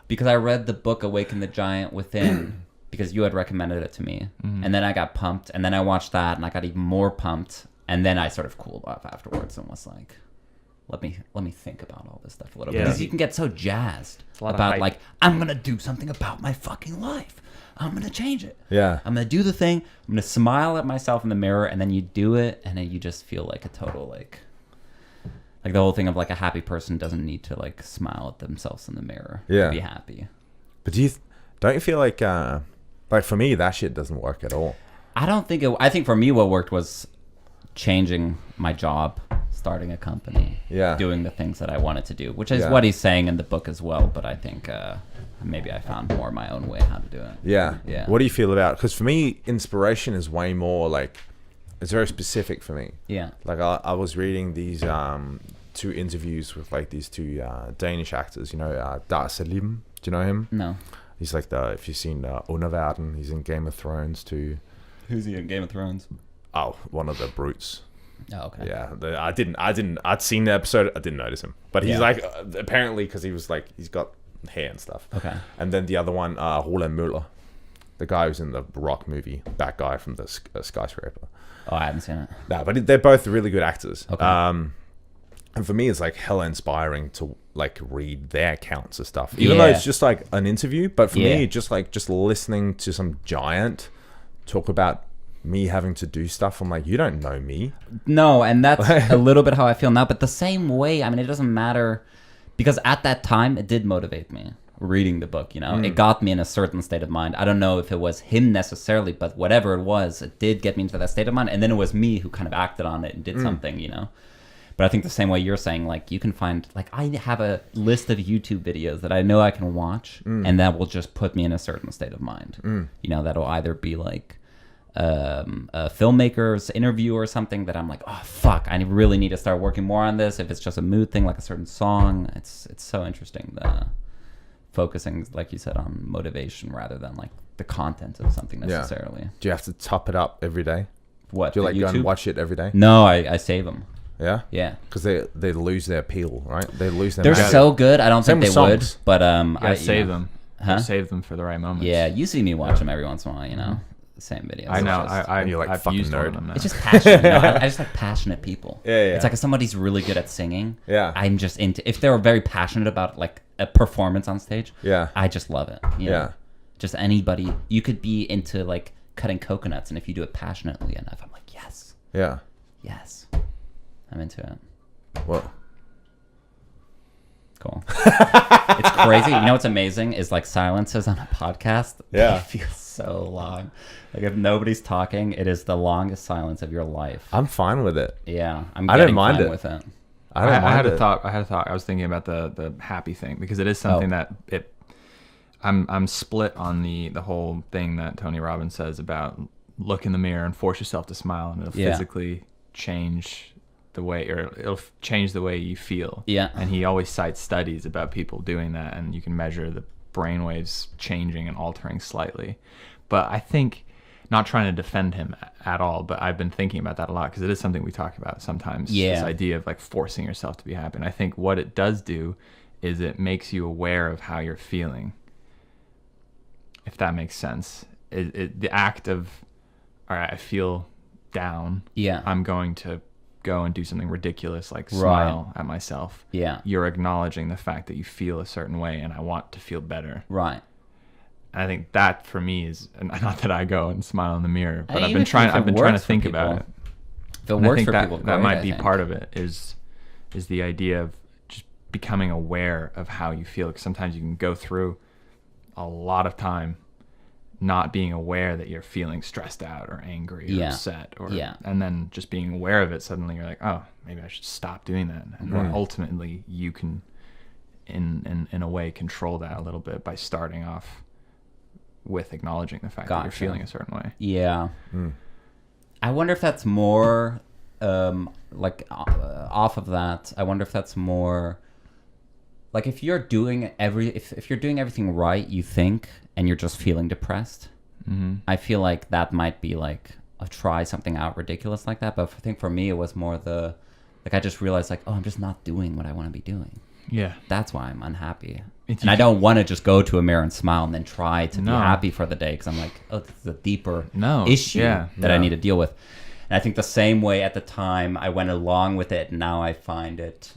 Speaker 1: because I read the book Awaken the Giant within because you had recommended it to me, and then I got pumped, and then I watched that, and I got even more pumped, and then I sort of cooled off afterwards and was like, let me think about all this stuff a little bit, because you can get so jazzed about like, I'm gonna do something about my fucking life. I'm gonna change it.
Speaker 2: Yeah.
Speaker 1: I'm gonna do the thing. I'm gonna smile at myself in the mirror, and then you do it, and then you just feel like a total like the whole thing of like a happy person doesn't need to like smile at themselves in the mirror to be happy.
Speaker 2: But don't you feel like for me that shit doesn't work at all?
Speaker 1: I don't think I think for me what worked was changing my job, starting a company, doing the things that I wanted to do, which is what he's saying in the book as well. But I think maybe I found more my own way how to do it.
Speaker 2: Yeah.
Speaker 1: Yeah.
Speaker 2: What do you feel about? Because for me, inspiration is way more like, it's very specific for me.
Speaker 1: Yeah.
Speaker 2: Like I was reading these 2 interviews with like these 2 Danish actors. You know, Dar Salim. Do you know him?
Speaker 1: No.
Speaker 2: He's like if you've seen Underverden, he's in Game of Thrones too.
Speaker 1: Who's he in Game of Thrones?
Speaker 2: Oh, one of the brutes.
Speaker 1: Oh, okay.
Speaker 2: Yeah, I'd seen the episode. I didn't notice him, but he's like apparently because he was like he's got hair and stuff.
Speaker 1: Okay.
Speaker 2: And then the other one, Roland Møller, the guy who's in the Rock movie, that guy from the Skyscraper.
Speaker 1: Oh, I haven't seen it.
Speaker 2: No, but they're both really good actors.
Speaker 1: Okay.
Speaker 2: And for me, it's like hella inspiring to like read their accounts of stuff, even though it's just like an interview. But for me, just listening to some giant talk about me having to do stuff. I'm like, you don't know me.
Speaker 1: No, and that's a little bit how I feel now. But the same way, I mean, it doesn't matter because at that time, it did motivate me. Reading the book, you know, it got me in a certain state of mind. I don't know if it was him necessarily, but whatever it was, it did get me into that state of mind. And then it was me who kind of acted on it and did something, you know. But I think the same way you're saying, like, you can find, like, I have a list of YouTube videos that I know I can watch, and that will just put me in a certain state of mind. You know, that'll either be like a filmmaker's interview or something that I'm like, oh fuck, I really need to start working more on this. If it's just a mood thing, like a certain song, it's so interesting. Focusing, like you said, on motivation rather than like the content of something necessarily.
Speaker 2: Do you have to top it up every day?
Speaker 1: What?
Speaker 2: Do you like
Speaker 1: YouTube?
Speaker 2: go and watch it every day?
Speaker 1: No, I save them.
Speaker 2: Yeah.
Speaker 1: Yeah.
Speaker 2: Because they lose their appeal, right? They lose their.
Speaker 1: They're
Speaker 2: magic.
Speaker 1: so good. I don't
Speaker 2: Same
Speaker 1: think
Speaker 2: with
Speaker 1: they would.
Speaker 2: songs.
Speaker 1: But
Speaker 3: I save them.
Speaker 1: Huh?
Speaker 3: Save them for the right moments.
Speaker 1: Yeah, you see me watch them every once in a while. You know, the same videos.
Speaker 3: I know.
Speaker 1: It's just-
Speaker 2: And you're like,
Speaker 3: I've
Speaker 2: fucking
Speaker 3: used one
Speaker 2: nerd.
Speaker 3: of them now.
Speaker 1: It's just passionate. You know? I just like passionate people.
Speaker 2: Yeah.
Speaker 1: It's like if somebody's really good at singing.
Speaker 2: Yeah.
Speaker 1: I'm just into. If they're very passionate about like a performance on stage.
Speaker 2: Yeah.
Speaker 1: I just love it. You know?
Speaker 2: Yeah.
Speaker 1: Just anybody. You could be into like cutting coconuts, and if you do it passionately enough, I'm like, yes,
Speaker 2: Yeah.
Speaker 1: yes, I'm into it.
Speaker 2: Well.
Speaker 1: Cool. It's crazy. You know what's amazing is like silences on a podcast.
Speaker 2: Yeah.
Speaker 1: They feel so long. Like if nobody's talking, it is the longest silence of your life.
Speaker 2: I'm fine with it.
Speaker 1: Yeah, I'm
Speaker 2: I
Speaker 1: getting
Speaker 2: don't mind
Speaker 1: fine
Speaker 2: it.
Speaker 1: with it.
Speaker 2: I don't
Speaker 3: I
Speaker 2: mind
Speaker 3: had
Speaker 2: it.
Speaker 3: a thought. I was thinking about the happy thing because it is something that I'm split on the whole thing that Tony Robbins says about look in the mirror and force yourself to smile, and it'll physically change the way, or it'll change the way you feel.
Speaker 1: Yeah.
Speaker 3: And he always cites studies about people doing that, and you can measure the brainwaves changing and altering slightly. But I think, not trying to defend him at all, but I've been thinking about that a lot because it is something we talk about sometimes.
Speaker 1: Yeah.
Speaker 3: This idea of like forcing yourself to be happy. And I think what it does do is it makes you aware of how you're feeling, if that makes sense. The act of, all right, I feel down.
Speaker 1: Yeah.
Speaker 3: I'm going to go and do something ridiculous like smile at myself.
Speaker 1: Yeah.
Speaker 3: You're acknowledging the fact that you feel a certain way and I want to feel better.
Speaker 1: Right.
Speaker 3: And I think that for me is, not that I go and smile in the mirror, but
Speaker 1: And
Speaker 3: I've
Speaker 1: even
Speaker 3: been trying to
Speaker 1: for
Speaker 3: think
Speaker 1: people,
Speaker 3: about it.
Speaker 1: If it
Speaker 3: And I
Speaker 1: works
Speaker 3: think
Speaker 1: for
Speaker 3: that
Speaker 1: people,
Speaker 3: that
Speaker 1: great,
Speaker 3: might
Speaker 1: I
Speaker 3: be
Speaker 1: think.
Speaker 3: part of it is the idea of just becoming aware of how you feel. Because sometimes you can go through a lot of time not being aware that you're feeling stressed out or angry or upset, and then just being aware of it, suddenly you're like, oh, maybe I should stop doing that. And then ultimately you can in a way control that a little bit by starting off with acknowledging the fact that you're feeling a certain way.
Speaker 1: Yeah. I wonder if that's more off of that. I wonder if that's more like if you're doing if you're doing everything right, you think, and you're just feeling depressed. I feel like that might be like try something out ridiculous like that. But I think for me, it was more I just realized like, oh, I'm just not doing what I want to be doing. Yeah. That's why I'm unhappy. And I don't want to just go to a mirror and smile and then try to be happy for the day, because I'm like, oh, this is a deeper issue that I need to deal with. And I think the same way at the time I went along with it, and now I find it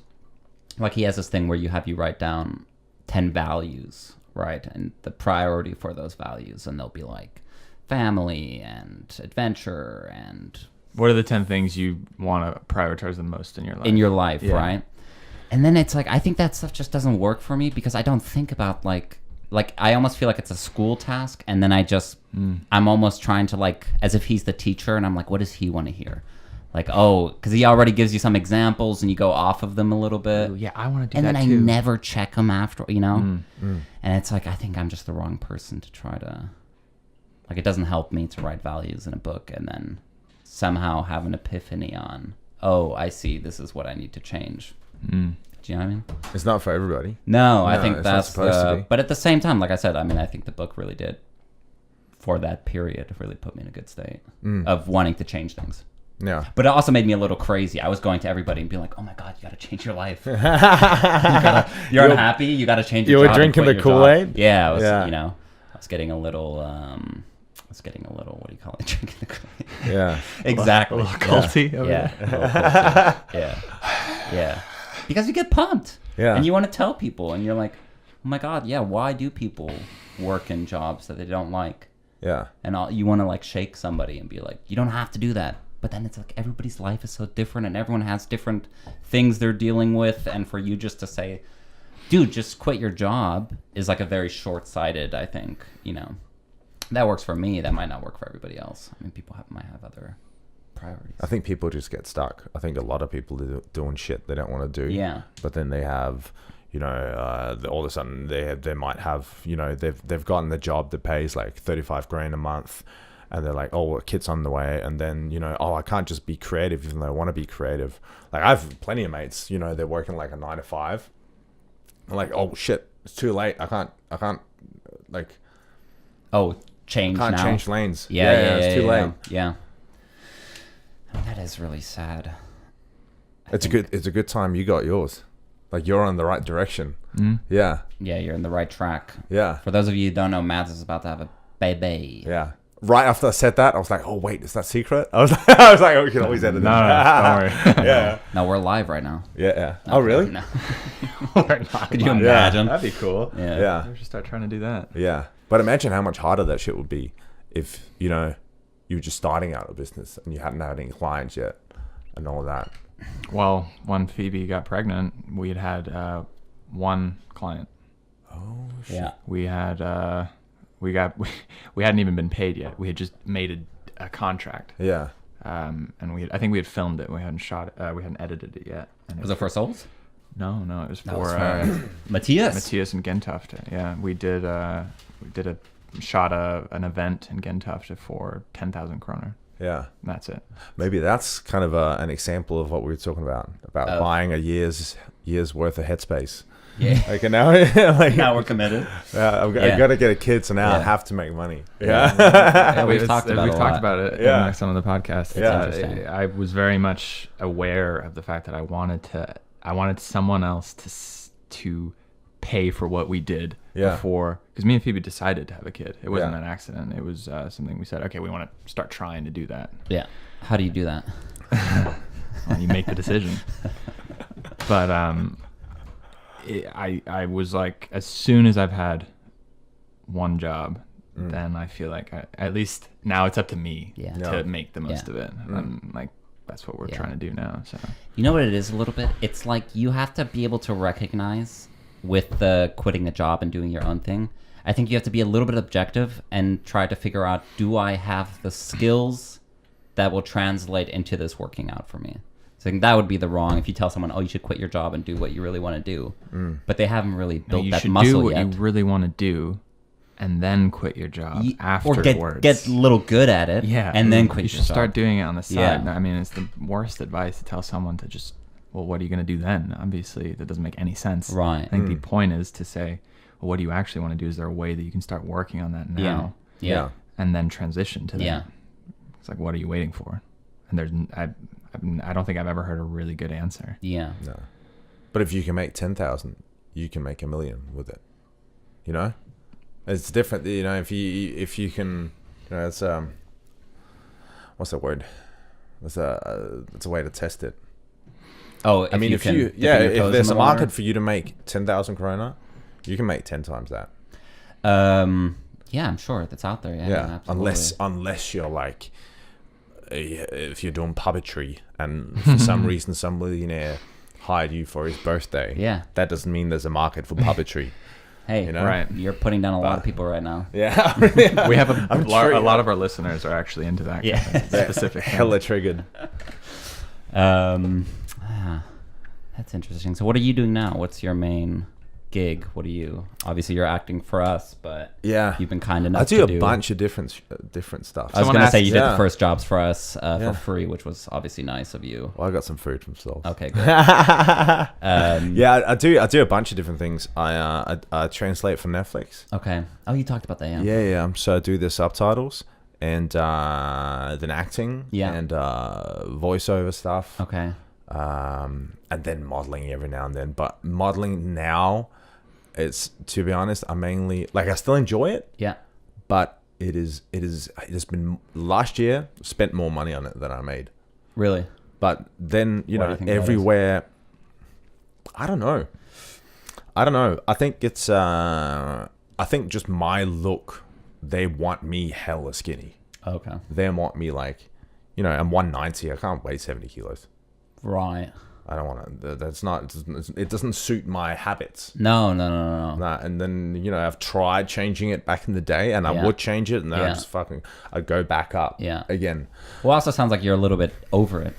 Speaker 1: like he has this thing where you write down 10 values, right? And the priority for those values, and they'll be like family and adventure and...
Speaker 3: What are the 10 things you want to prioritize the most in your life?
Speaker 1: In your life, right? And then it's like, I think that stuff just doesn't work for me, because I don't think about like I almost feel like it's a school task, and then I just, I'm almost trying to like, as if he's the teacher, and I'm like, what does he want to hear? Like, oh, because he already gives you some examples, and you go off of them a little bit.
Speaker 3: Ooh, yeah, I want to do
Speaker 1: that too. And then I never check them after, And it's like, I think I'm just the wrong person to try to, like, it doesn't help me to write values in a book and then somehow have an epiphany on, oh, I see, this is what I need to change. Do you know what I mean?
Speaker 2: It's not for everybody.
Speaker 1: No, I think that's supposed to be. But at the same time, like I said, I mean, I think the book really did, for that period, really put me in a good state of wanting to change things.
Speaker 2: Yeah.
Speaker 1: But it also made me a little crazy. I was going to everybody and being like, oh my God, you got to change your life. You're unhappy, you got to change your job.
Speaker 2: You were drinking the Kool-Aid?
Speaker 1: Yeah, I was, I was getting a little, what do you call it? Drinking the Kool-Aid.
Speaker 2: Yeah.
Speaker 1: Exactly.
Speaker 3: A little culty.
Speaker 1: Yeah. Because you get pumped.
Speaker 2: Yeah.
Speaker 1: And you want to tell people, and you're like, oh my God, yeah, why do people work in jobs that they don't like?
Speaker 2: Yeah.
Speaker 1: And you want to like shake somebody and be like, you don't have to do that. But then it's like everybody's life is so different, and everyone has different things they're dealing with. And for you just to say, dude, just quit your job is like a very short-sighted, I think, That works for me. That might not work for everybody else. I mean, people might have other priorities.
Speaker 2: I think people just get stuck. I think a lot of people are doing shit they don't want to do.
Speaker 1: Yeah.
Speaker 2: But then they have, all of a sudden they might have, they've gotten the job that pays like 35 grand a month, and they're like, oh, a kid's on the way, and then I can't just be creative even though I want to be creative. Like I have plenty of mates, they're working like a 9 to 5. I'm like, oh shit, it's too late. I can't like.
Speaker 1: Oh, change now.
Speaker 2: Can't change lanes.
Speaker 1: Yeah,
Speaker 2: it's too late.
Speaker 1: Yeah. That is really sad.
Speaker 2: It's a good time you got yours. Like you're on the right direction.
Speaker 1: Yeah, you're in the right track.
Speaker 2: Yeah.
Speaker 1: For those of you who don't know, Mads is about to have a baby.
Speaker 2: Yeah. Right after I said that, I was like, oh wait, is that secret? I was like, oh, we can always edit it.
Speaker 3: No, don't worry.
Speaker 2: Yeah.
Speaker 1: No, we're live right now.
Speaker 2: Yeah.
Speaker 1: No,
Speaker 2: oh really?
Speaker 1: No. Could you imagine?
Speaker 3: That'd be cool.
Speaker 2: Yeah.
Speaker 3: We should start trying to do that.
Speaker 2: Yeah. But imagine how much harder that shit would be if, you were just starting out a business and you hadn't had any clients yet and all of that.
Speaker 3: Well, when Phoebe got pregnant, we had one client.
Speaker 2: Oh, shit.
Speaker 1: Yeah.
Speaker 3: We had we hadn't even been paid yet. We had just made a contract.
Speaker 2: Yeah.
Speaker 3: And I think we had filmed it. We hadn't shot it. We hadn't edited it yet. And
Speaker 1: Was it for Souls?
Speaker 3: No, it was for
Speaker 1: Matthias.
Speaker 3: Matthias and Gentofte. Yeah, we shot an event in Gentofte for 10,000 kroner.
Speaker 2: Yeah.
Speaker 3: And that's it.
Speaker 2: Maybe that's kind of an example of what we were talking about buying a year's worth of headspace.
Speaker 1: Yeah.
Speaker 2: Okay, now
Speaker 1: now we're committed.
Speaker 2: I've got to get a kid, so now I have to make money.
Speaker 1: Yeah. We've talked about
Speaker 3: it in some of the podcasts.
Speaker 2: Yeah.
Speaker 3: I was very much aware of the fact that I wanted someone else to pay for what we did before, because me and Phoebe decided to have a kid. It wasn't an accident. It was something we said, okay, we want to start trying to do that.
Speaker 1: Yeah. How do you do that?
Speaker 3: Well, you make the decision. But I was like, as soon as I've had one job, then I feel like at least now it's up to me to make the most of it. And like, that's what we're trying to do now. So
Speaker 1: you know what it is a little bit? It's like you have to be able to recognize with the quitting a job and doing your own thing. I think you have to be a little bit objective and try to figure out, do I have the skills that will translate into this working out for me? So I think that would be the wrong if you tell someone, oh, you should quit your job and do what you really want to do. But they haven't really built that muscle yet.
Speaker 3: You should do what you really want to do, and then quit your job afterwards.
Speaker 1: Or get a little good at it.
Speaker 3: Yeah.
Speaker 1: And then quit
Speaker 3: you
Speaker 1: your
Speaker 3: should
Speaker 1: job.
Speaker 3: start doing it on the side.
Speaker 1: Yeah.
Speaker 3: I mean, it's the worst advice to tell someone to just, well, what are you going to do then? Obviously, that doesn't make any sense.
Speaker 1: Right.
Speaker 3: I think the point is to say, well, what do you actually want to do? Is there a way that you can start working on that now?
Speaker 1: Yeah.
Speaker 3: And then transition to that?
Speaker 1: Yeah.
Speaker 3: It's like, what are you waiting for? And I don't think I've ever heard a really good answer.
Speaker 1: Yeah.
Speaker 2: No. But if you can make 10,000, you can make $1 million with it. You know, it's different. You know, if you can, you know, it's what's that word? It's a way to test it.
Speaker 1: Oh,
Speaker 2: I mean, if there's a market for you to make 10,000 krona, you can make 10 times that.
Speaker 1: Yeah, I'm sure that's out there.
Speaker 2: Yeah, unless you're like, if you're doing puppetry and for some reason some millionaire hired you for his birthday.
Speaker 1: Yeah,
Speaker 2: that doesn't mean there's a market for puppetry.
Speaker 1: Hey,
Speaker 2: you know?
Speaker 3: Right.
Speaker 1: You're putting down a lot of people right now.
Speaker 2: Yeah.
Speaker 3: We have a lot of our listeners are actually into that
Speaker 1: Yeah.
Speaker 3: kind of specific thing.
Speaker 2: Hella triggered.
Speaker 1: That's interesting. So what are you doing now? What's your main gig? What are you? Obviously, you're acting for us, but
Speaker 2: yeah,
Speaker 1: you've been kind enough
Speaker 2: I do
Speaker 1: to
Speaker 2: a bunch of different stuff.
Speaker 1: I was going to say you did
Speaker 2: yeah.
Speaker 1: the first jobs for us for free, which was obviously nice of you.
Speaker 2: Well, I got some food from Stalls.
Speaker 1: Okay, good.
Speaker 2: Yeah, I do a bunch of different things. I translate for Netflix.
Speaker 1: Okay. Oh, you talked about that,
Speaker 2: Yeah. So I do the subtitles and then acting and voiceover stuff.
Speaker 1: Okay.
Speaker 2: And then modeling every now and then. But modeling now, it's, to be honest, I mainly like, I still enjoy it.
Speaker 1: Yeah.
Speaker 2: But it has been, last year spent more money on it than I made.
Speaker 1: Really?
Speaker 2: But then, you
Speaker 1: Why
Speaker 2: know,
Speaker 1: do you think
Speaker 2: everywhere, I don't know. I think it's I think just my look, they want me hella skinny.
Speaker 1: Okay.
Speaker 2: They want me like, you know, I'm 190. I can't weigh 70 kilos.
Speaker 1: Right.
Speaker 2: I don't want to. That's not. It doesn't suit my habits.
Speaker 1: No.
Speaker 2: Nah, and then, you know, I've tried changing it back in the day, and I would change it, and then I'd go back up. Again.
Speaker 1: Well, also sounds like you're a little bit over it.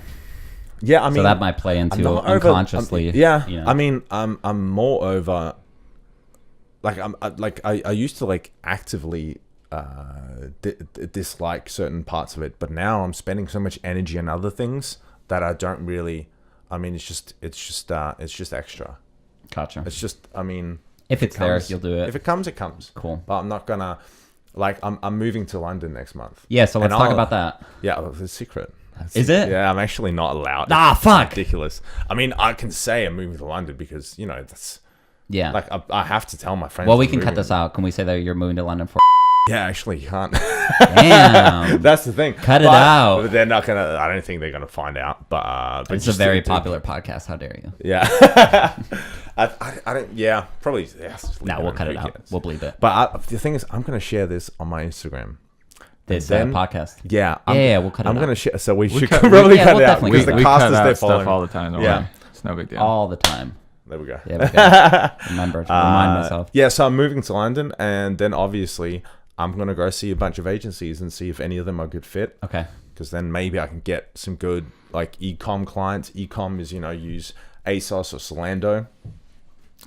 Speaker 2: Yeah, I mean,
Speaker 1: so that might play into unconsciously.
Speaker 2: You know.
Speaker 1: I
Speaker 2: mean, I'm more over. Like I used to like actively dislike certain parts of it, but now I'm spending so much energy on other things that I don't really. I mean, it's just extra.
Speaker 1: Gotcha.
Speaker 2: It's just, I mean,
Speaker 1: if it's there, you'll do it.
Speaker 2: If it comes, it comes.
Speaker 1: Cool.
Speaker 2: But I'm not gonna, like, I'm moving to London next month.
Speaker 1: Yeah, so let's talk about that.
Speaker 2: Yeah, it's a secret.
Speaker 1: Is it?
Speaker 2: Yeah, I'm actually not allowed.
Speaker 1: Ah, fuck.
Speaker 2: It's ridiculous. I mean, I can say I'm moving to London because, you know, that's.
Speaker 1: Yeah.
Speaker 2: Like, I have to tell my friends.
Speaker 1: Well, we can cut this out. Can we say that you're moving to London for?
Speaker 2: Yeah, actually, you can't.
Speaker 1: Damn.
Speaker 2: That's the thing.
Speaker 1: Cut it out.
Speaker 2: But they're not gonna. I don't think they're gonna find out. But
Speaker 1: it's a very popular podcast. How dare you?
Speaker 2: Yeah. I don't. Yeah, probably. Yeah,
Speaker 1: no, we'll cut it out. We'll bleep it.
Speaker 2: But the thing is, I'm gonna share this on my Instagram.
Speaker 1: This podcast.
Speaker 2: Yeah.
Speaker 1: We'll cut it out.
Speaker 2: I'm gonna share. So we should probably cut it out because the cast is there following
Speaker 3: all the time.
Speaker 2: Yeah,
Speaker 3: it's no big deal.
Speaker 1: All the time.
Speaker 2: There we go.
Speaker 1: Yeah, we gotta remember to remind myself.
Speaker 2: Yeah, so I'm moving to London, and then obviously I'm going to go see a bunch of agencies and see if any of them are a good fit.
Speaker 1: Okay.
Speaker 2: Because then maybe I can get some good, like, e-com clients. E-com is, you know, use ASOS or Zalando.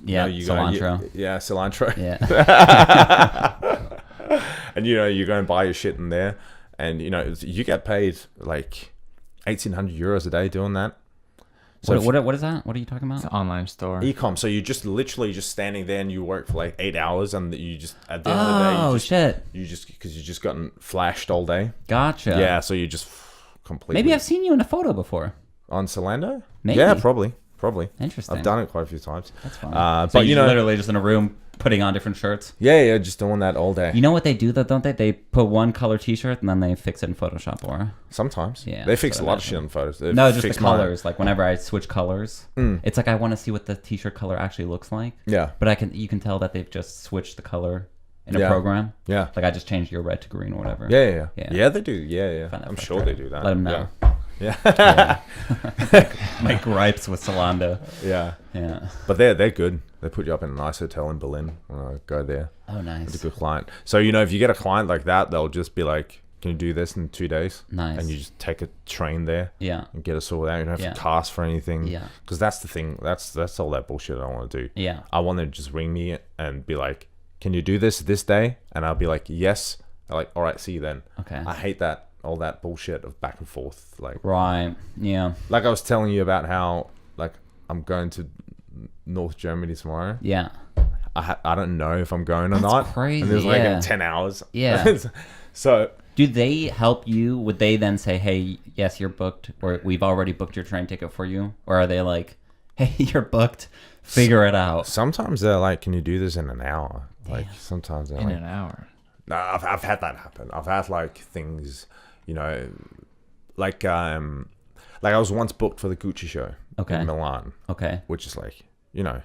Speaker 1: Yeah, cilantro.
Speaker 2: Cilantro.
Speaker 1: Yeah.
Speaker 2: And, you know, you go and buy your shit in there. And, you know, you get paid, like, 1,800 euros a day doing that.
Speaker 1: So what is that? What are you talking about?
Speaker 3: It's an online store.
Speaker 2: E-com. So you're just literally just standing there and you work for like 8 hours and you just at the end of the day you just gotten flashed all day.
Speaker 1: Gotcha.
Speaker 2: Yeah. So you just completely.
Speaker 1: Maybe I've seen you in a photo before.
Speaker 2: On Zalando?
Speaker 1: Maybe.
Speaker 2: Yeah, probably.
Speaker 1: Interesting.
Speaker 2: I've done it quite a few times.
Speaker 1: That's fine.
Speaker 2: But
Speaker 1: so
Speaker 2: you know,
Speaker 1: literally just in a room putting on different shirts.
Speaker 2: Yeah, just doing that all day.
Speaker 1: You know what they do though, don't they? They put one color T-shirt and then they fix it in Photoshop or.
Speaker 2: Sometimes.
Speaker 1: Yeah.
Speaker 2: They fix a lot of shit on photos.
Speaker 1: No, just the colors. Like whenever I switch colors, it's like I want to see what the T-shirt color actually looks like.
Speaker 2: Yeah.
Speaker 1: But you can tell that they've just switched the color in a program.
Speaker 2: Yeah.
Speaker 1: Like I just changed your red to green or whatever.
Speaker 2: Yeah. Yeah, they do. Yeah. I'm sure they do that.
Speaker 1: Let them know.
Speaker 2: Yeah.
Speaker 1: My gripes with Zalando.
Speaker 2: Yeah. But they're good. They put you up in a nice hotel in Berlin when I go there.
Speaker 1: Oh, nice.
Speaker 2: It's a good client. So, you know, if you get a client like that, they'll just be like, can you do this in 2 days?
Speaker 1: Nice.
Speaker 2: And you just take a train there.
Speaker 1: Yeah.
Speaker 2: And get it sorted out. You don't have to cast for anything.
Speaker 1: Yeah.
Speaker 2: Because that's the thing. That's all that bullshit I want to do.
Speaker 1: Yeah.
Speaker 2: I want them to just ring me and be like, can you do this day? And I'll be like, yes. I'm like, all right, see you then.
Speaker 1: Okay.
Speaker 2: I hate that, all that bullshit of back and forth. Like,
Speaker 1: right. Yeah.
Speaker 2: Like I was telling you about how, like, I'm going to North Germany tomorrow.
Speaker 1: Yeah.
Speaker 2: I don't know if I'm going or not.
Speaker 1: Crazy.
Speaker 2: And there's like 10 hours.
Speaker 1: Yeah.
Speaker 2: So
Speaker 1: do they help you? Would they then say, hey, yes, you're booked, or we've already booked your train ticket for you? Or are they like, hey, you're booked, figure it out?
Speaker 2: Sometimes they're like, can you do this in an hour?
Speaker 1: Damn.
Speaker 2: Like sometimes they're
Speaker 3: In
Speaker 2: like,
Speaker 3: an hour.
Speaker 2: No, I've had that happen. I've had like things, you know, like I was once booked for the Gucci show in Milan.
Speaker 1: Okay.
Speaker 2: Which is like, you know,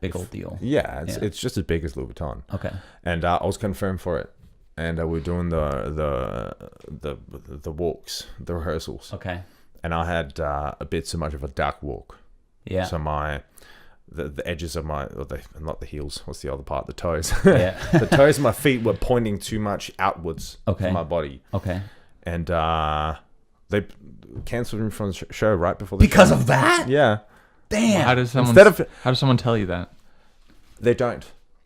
Speaker 1: big old deal.
Speaker 2: Yeah, it's just as big as Louis Vuitton.
Speaker 1: Okay.
Speaker 2: And I was confirmed for it, and we were doing the walks, the rehearsals.
Speaker 1: Okay.
Speaker 2: And I had a bit too much of a dark walk.
Speaker 1: Yeah.
Speaker 2: So the edges of my, not the heels, what's the other part? The toes.
Speaker 1: Yeah.
Speaker 2: The toes of my feet were pointing too much outwards from my body.
Speaker 1: Okay.
Speaker 2: And they cancelled me from the show right before the
Speaker 1: because
Speaker 2: show.
Speaker 1: of that?
Speaker 2: Yeah.
Speaker 1: Damn.
Speaker 3: Well, how does someone tell you that?
Speaker 2: They don't.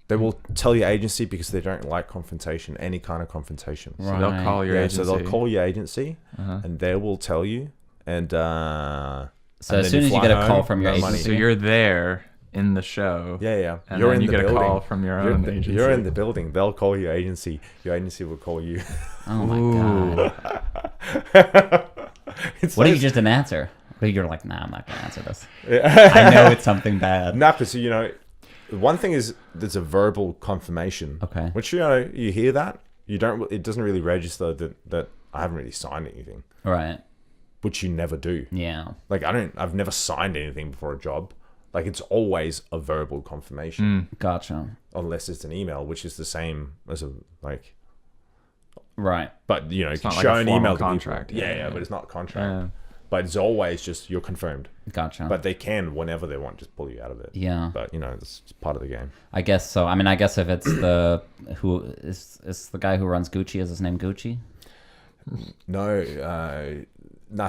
Speaker 2: They will tell your agency because they don't like confrontation, any kind of confrontation.
Speaker 3: So they'll call your agency.
Speaker 2: So they'll call your agency, and they will tell you. And
Speaker 1: so as soon as you get a call from your agency,
Speaker 3: so you're there in the show.
Speaker 2: Yeah.
Speaker 3: And you're then you get building. A call from your own agency.
Speaker 2: You're in the building. They'll call your agency. Your agency will call you.
Speaker 1: Oh my god. What if you just didn't answer? But you're like, nah, I'm not gonna answer this. I know it's something bad.
Speaker 2: Nah, because you know, one thing is there's a verbal confirmation.
Speaker 1: Okay.
Speaker 2: Which you hear that you don't. It doesn't really register that I haven't really signed anything.
Speaker 1: Right.
Speaker 2: Which you never do.
Speaker 1: Yeah.
Speaker 2: Like I've never signed anything before a job. Like it's always a verbal confirmation.
Speaker 1: Gotcha.
Speaker 2: Unless it's an email, which is the same as a like.
Speaker 1: Right.
Speaker 2: But you know, you can
Speaker 3: show
Speaker 2: like an email
Speaker 3: contract.
Speaker 2: to people. Yeah, but it's not a contract. Yeah. But it's always just you're confirmed.
Speaker 1: Gotcha.
Speaker 2: But they can, whenever they want, just pull you out of it.
Speaker 1: Yeah.
Speaker 2: But you know, it's part of the game.
Speaker 1: I guess so. I mean, I guess if it's the who is the guy who runs Gucci, is his name Gucci?
Speaker 2: No,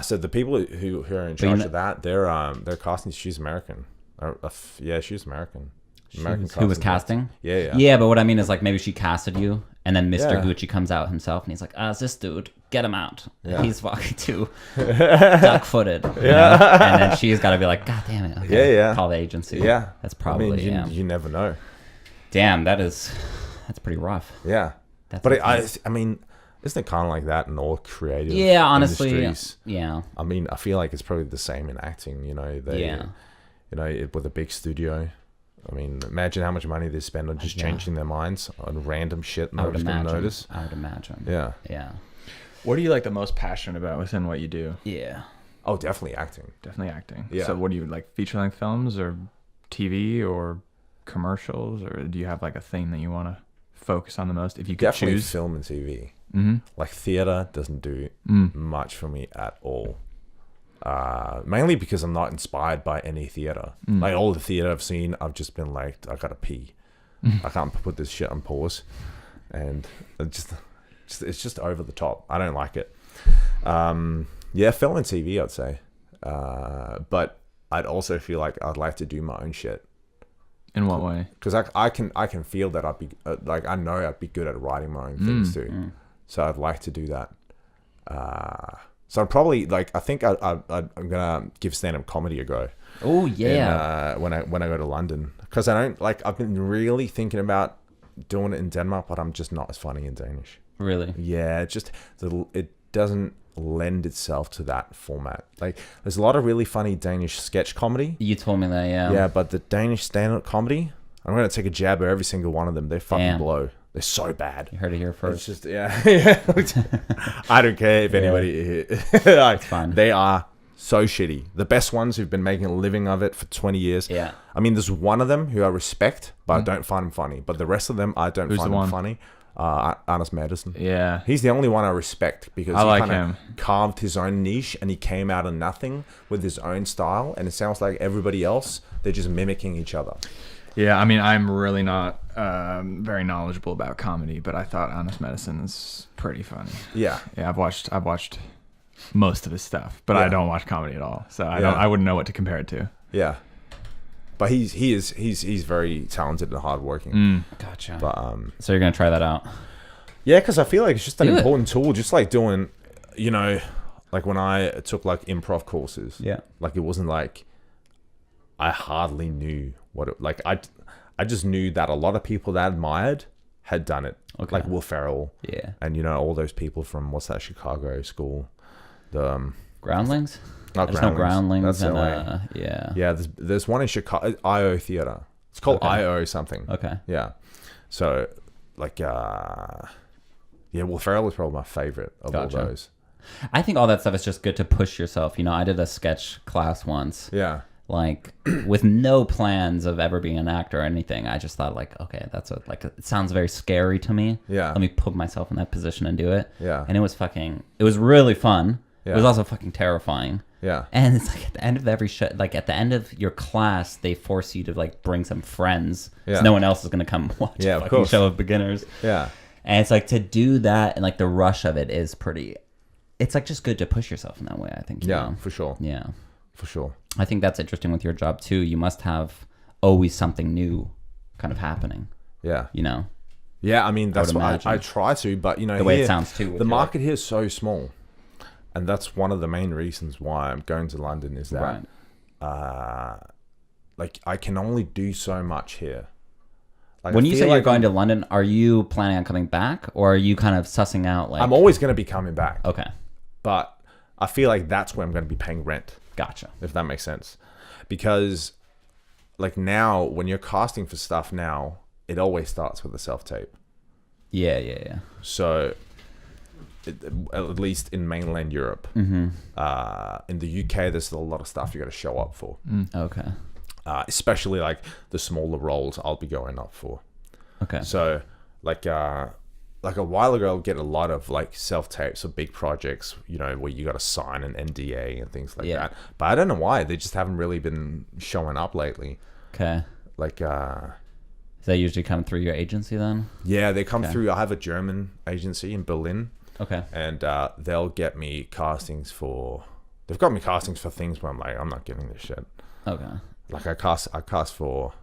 Speaker 2: so the people who are in charge of that, they're casting. She's American. Yeah, she's American.
Speaker 1: Who was casting?
Speaker 2: Yeah.
Speaker 1: Yeah, but what I mean is like maybe she casted you, and then Mr. Gucci comes out himself, and he's like, it's this dude. Get him out. Yeah. He's fucking too duck-footed. Yeah. And then she's got to be like, God damn it. Okay,
Speaker 2: yeah.
Speaker 1: Call the agency.
Speaker 2: Yeah.
Speaker 1: That's probably,
Speaker 2: you never know.
Speaker 1: Damn, that's pretty rough.
Speaker 2: Yeah. But I mean, isn't it kind of like that in all creative
Speaker 1: honestly,
Speaker 2: industries?
Speaker 1: Yeah.
Speaker 2: I mean, I feel like it's probably the same in acting, you know. You know, with a big studio. I mean, imagine how much money they spend on just changing their minds on random shit nobody's going to notice.
Speaker 1: I would imagine.
Speaker 2: Yeah.
Speaker 1: Yeah.
Speaker 3: What are you like the most passionate about within what you do?
Speaker 1: Yeah.
Speaker 2: Oh, definitely acting.
Speaker 3: Definitely acting.
Speaker 2: Yeah.
Speaker 3: So what do you like, feature-length films or TV or commercials, or do you have like a thing that you want to focus on the most if you could
Speaker 2: Definitely
Speaker 3: choose?
Speaker 2: film and TV.
Speaker 3: Mm-hmm.
Speaker 2: Like theater doesn't do much for me at all. Mainly because I'm not inspired by any theater. Like all the theater I've seen, I've just been like, I gotta pee. I can't put this shit on pause, and it's just over the top. I don't like it. Yeah, film and TV, I'd say. But I'd also feel like I'd like to do my own shit.
Speaker 3: In what way?
Speaker 2: Because I can feel that I'd be like, I know I'd be good at writing my own things too. So I'd like to do that. So I'm probably like, I think I'm gonna give stand-up comedy a go.
Speaker 1: Oh yeah.
Speaker 2: When I go to London, because I don't like. I've been really thinking about doing it in Denmark, but I'm just not as funny in Danish.
Speaker 1: Really?
Speaker 2: Yeah, it doesn't lend itself to that format. Like, there's a lot of really funny Danish sketch comedy.
Speaker 1: You told me that, yeah.
Speaker 2: Yeah, but the Danish stand-up comedy, I'm gonna take a jab at every single one of them. They fucking blow. They're so bad.
Speaker 1: You heard it here first.
Speaker 2: It's just yeah. I don't care if anybody. Like,
Speaker 1: it's fine.
Speaker 2: They are so shitty. The best ones who've been making a living of it for 20 years.
Speaker 1: Yeah.
Speaker 2: I mean, there's one of them who I respect, but I don't find him funny. But the rest of them, I don't find him funny. Anders Madsen.
Speaker 3: Yeah.
Speaker 2: He's the only one I respect because
Speaker 3: I
Speaker 2: he
Speaker 3: like
Speaker 2: kind
Speaker 3: him.
Speaker 2: of carved his own niche and he came out of nothing with his own style. And it sounds like everybody else, they're just mimicking each other.
Speaker 3: Yeah, I mean, I'm really not very knowledgeable about comedy, but I thought Honest Medicine is pretty funny.
Speaker 2: Yeah.
Speaker 3: Yeah, I've watched most of his stuff, but I don't watch comedy at all, so I wouldn't know what to compare it to.
Speaker 2: Yeah. But he's very talented and hardworking.
Speaker 1: Gotcha.
Speaker 2: But
Speaker 1: so you're gonna try that out?
Speaker 2: Yeah, because I feel like it's just an important tool. Just like doing, you know, like when I took like improv courses.
Speaker 1: Yeah.
Speaker 2: Like it wasn't like I hardly knew what it like. I just knew that a lot of people that I admired had done it.
Speaker 1: Okay.
Speaker 2: Like Will Ferrell.
Speaker 1: Yeah.
Speaker 2: And you know all those people from what's that Chicago school, the
Speaker 1: Groundlings.
Speaker 2: Not
Speaker 1: There's
Speaker 2: Groundlings.
Speaker 1: no Groundlings.
Speaker 2: That's
Speaker 1: and
Speaker 2: LA. Yeah. There's one in Chicago, IO Theater. It's called IO something.
Speaker 1: Okay.
Speaker 2: Yeah. So like Will Ferrell was probably my favorite of all those.
Speaker 1: I think all that stuff is just good to push yourself. You know, I did a sketch class once.
Speaker 2: Yeah.
Speaker 1: Like with no plans of ever being an actor or anything. I just thought like, okay, it sounds very scary to me.
Speaker 2: Yeah.
Speaker 1: Let me put myself in that position and do it.
Speaker 2: Yeah.
Speaker 1: And it was really fun.
Speaker 2: Yeah.
Speaker 1: It was also fucking terrifying.
Speaker 2: Yeah.
Speaker 1: And it's like at the end of every show, like at the end of your class, they force you to like bring some friends.
Speaker 2: Yeah.
Speaker 1: So no one else is going to come watch a fucking show of beginners.
Speaker 2: Yeah.
Speaker 1: And it's like to do that and like the rush of it is it's like just good to push yourself in that way, I think. You know?
Speaker 2: For sure.
Speaker 1: Yeah.
Speaker 2: For sure.
Speaker 1: I think that's interesting with your job too. You must have always something new kind of happening.
Speaker 2: Yeah.
Speaker 1: You know?
Speaker 2: Yeah, I mean, that's what I try to, but you know,
Speaker 1: the way it sounds too.
Speaker 2: The market here is so small. And that's one of the main reasons why I'm going to London is that, like, I can only do so much here. Like,
Speaker 1: when you say you're going to London, are you planning on coming back, or are you kind of sussing out like?
Speaker 2: I'm always going to be coming back.
Speaker 1: Okay.
Speaker 2: But I feel like that's where I'm going to be paying rent.
Speaker 1: Gotcha.
Speaker 2: If that makes sense, because like now when you're casting for stuff now, it always starts with a self-tape.
Speaker 1: Yeah.
Speaker 2: So. At least in mainland Europe.
Speaker 1: Mm-hmm.
Speaker 2: In the UK, there's still a lot of stuff you got to show up for.
Speaker 1: Okay.
Speaker 2: Especially like the smaller roles I'll be going up for.
Speaker 1: Okay.
Speaker 2: So like a while ago, I'll get a lot of like self-tapes or big projects, you know, where you got to sign an NDA and things like that. But I don't know why. They just haven't really been showing up lately.
Speaker 1: Okay.
Speaker 2: Like...
Speaker 1: Does that usually come through your agency then?
Speaker 2: Yeah, they come through. I have a German agency in Berlin.
Speaker 1: Okay.
Speaker 2: And they'll get me castings for... They've got me castings for things where I'm like, I'm not getting this shit.
Speaker 1: Okay.
Speaker 2: Like I cast for...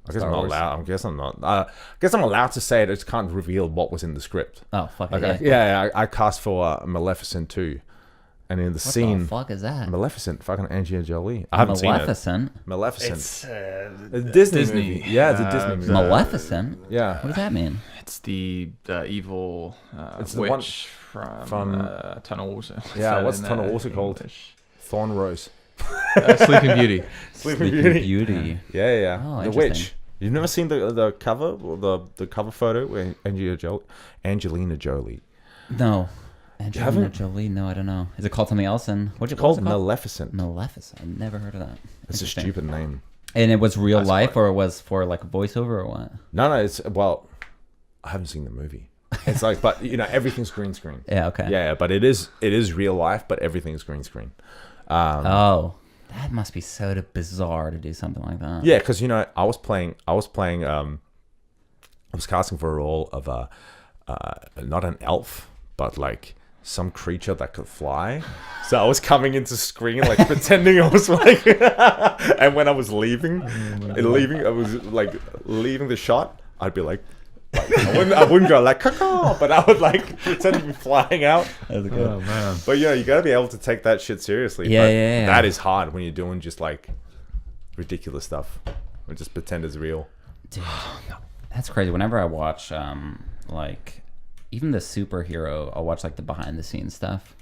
Speaker 2: I guess
Speaker 1: Star
Speaker 2: I'm not
Speaker 1: Wars.
Speaker 2: allowed. I guess I'm not. I guess I'm allowed to say it. I just can't reveal what was in the script.
Speaker 1: Oh, fuck
Speaker 2: Okay.
Speaker 1: yeah.
Speaker 2: I cast for Maleficent 2. And in the scene...
Speaker 1: What the fuck is that?
Speaker 2: Maleficent, fucking Angelina Jolie. I haven't seen it. Maleficent.
Speaker 3: It's
Speaker 2: a Disney movie. Yeah, it's a Disney movie.
Speaker 1: Maleficent?
Speaker 2: Yeah.
Speaker 1: What does that mean?
Speaker 3: It's the evil
Speaker 2: it's the one
Speaker 3: witch from Tunnel Water.
Speaker 2: Yeah, what's Tunnel Water called? Thorn Rose.
Speaker 3: Sleeping Beauty.
Speaker 2: Sleeping Beauty. Yeah.
Speaker 1: Oh,
Speaker 2: the witch. You've never seen the cover or the cover photo with Angelina Jolie?
Speaker 1: No. Angelina Jolie? No, I don't know. Is it called something else? And what's it called?
Speaker 2: Maleficent.
Speaker 1: Maleficent. I've never heard of that.
Speaker 2: It's a stupid name.
Speaker 1: And it was real life, or it was for like a voiceover, or what?
Speaker 2: No. It's I haven't seen the movie. It's like, but you know, everything's green screen.
Speaker 1: Yeah. Okay.
Speaker 2: Yeah, but it is real life, but everything's green screen.
Speaker 1: That must be so bizarre to do something like that.
Speaker 2: Yeah, because you know, I was casting for a role of not an elf, but like some creature that could fly. So I was coming into screen like pretending I was like, and when I was leaving, I was like leaving the shot. I'd be like I wouldn't go like caw, but I would like pretend to be flying out.
Speaker 1: That's good.
Speaker 3: Oh man!
Speaker 2: But you know, you gotta be able to take that shit seriously.
Speaker 1: Yeah.
Speaker 2: That is hard when you're doing just like ridiculous stuff, or just pretend it's real.
Speaker 1: Dude, that's crazy. Whenever I watch like even the superhero, I'll watch like the behind the scenes stuff.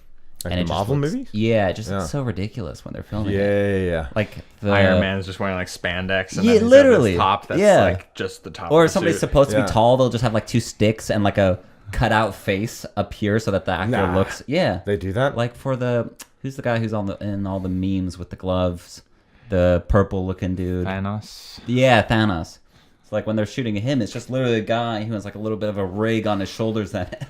Speaker 2: Like
Speaker 1: and
Speaker 2: the Marvel movies?
Speaker 1: Yeah, it's so ridiculous when they're filming it.
Speaker 2: Yeah.
Speaker 1: Like the
Speaker 3: Iron Man's just wearing like spandex and
Speaker 1: Yeah,
Speaker 3: then he's
Speaker 1: literally.
Speaker 3: got this top that's like just the top.
Speaker 1: Or
Speaker 3: of
Speaker 1: if
Speaker 3: the
Speaker 1: somebody's
Speaker 3: suit.
Speaker 1: supposed to
Speaker 2: Yeah.
Speaker 1: be tall, they'll just have like two sticks and like a cutout face appear so that the actor looks. Yeah,
Speaker 2: They do that?
Speaker 1: like for who's the guy who's in all the memes with the gloves, the purple looking dude.
Speaker 3: Thanos.
Speaker 1: Yeah, Thanos. So like when they're shooting him, it's just literally a guy who has like a little bit of a rig on his shoulders that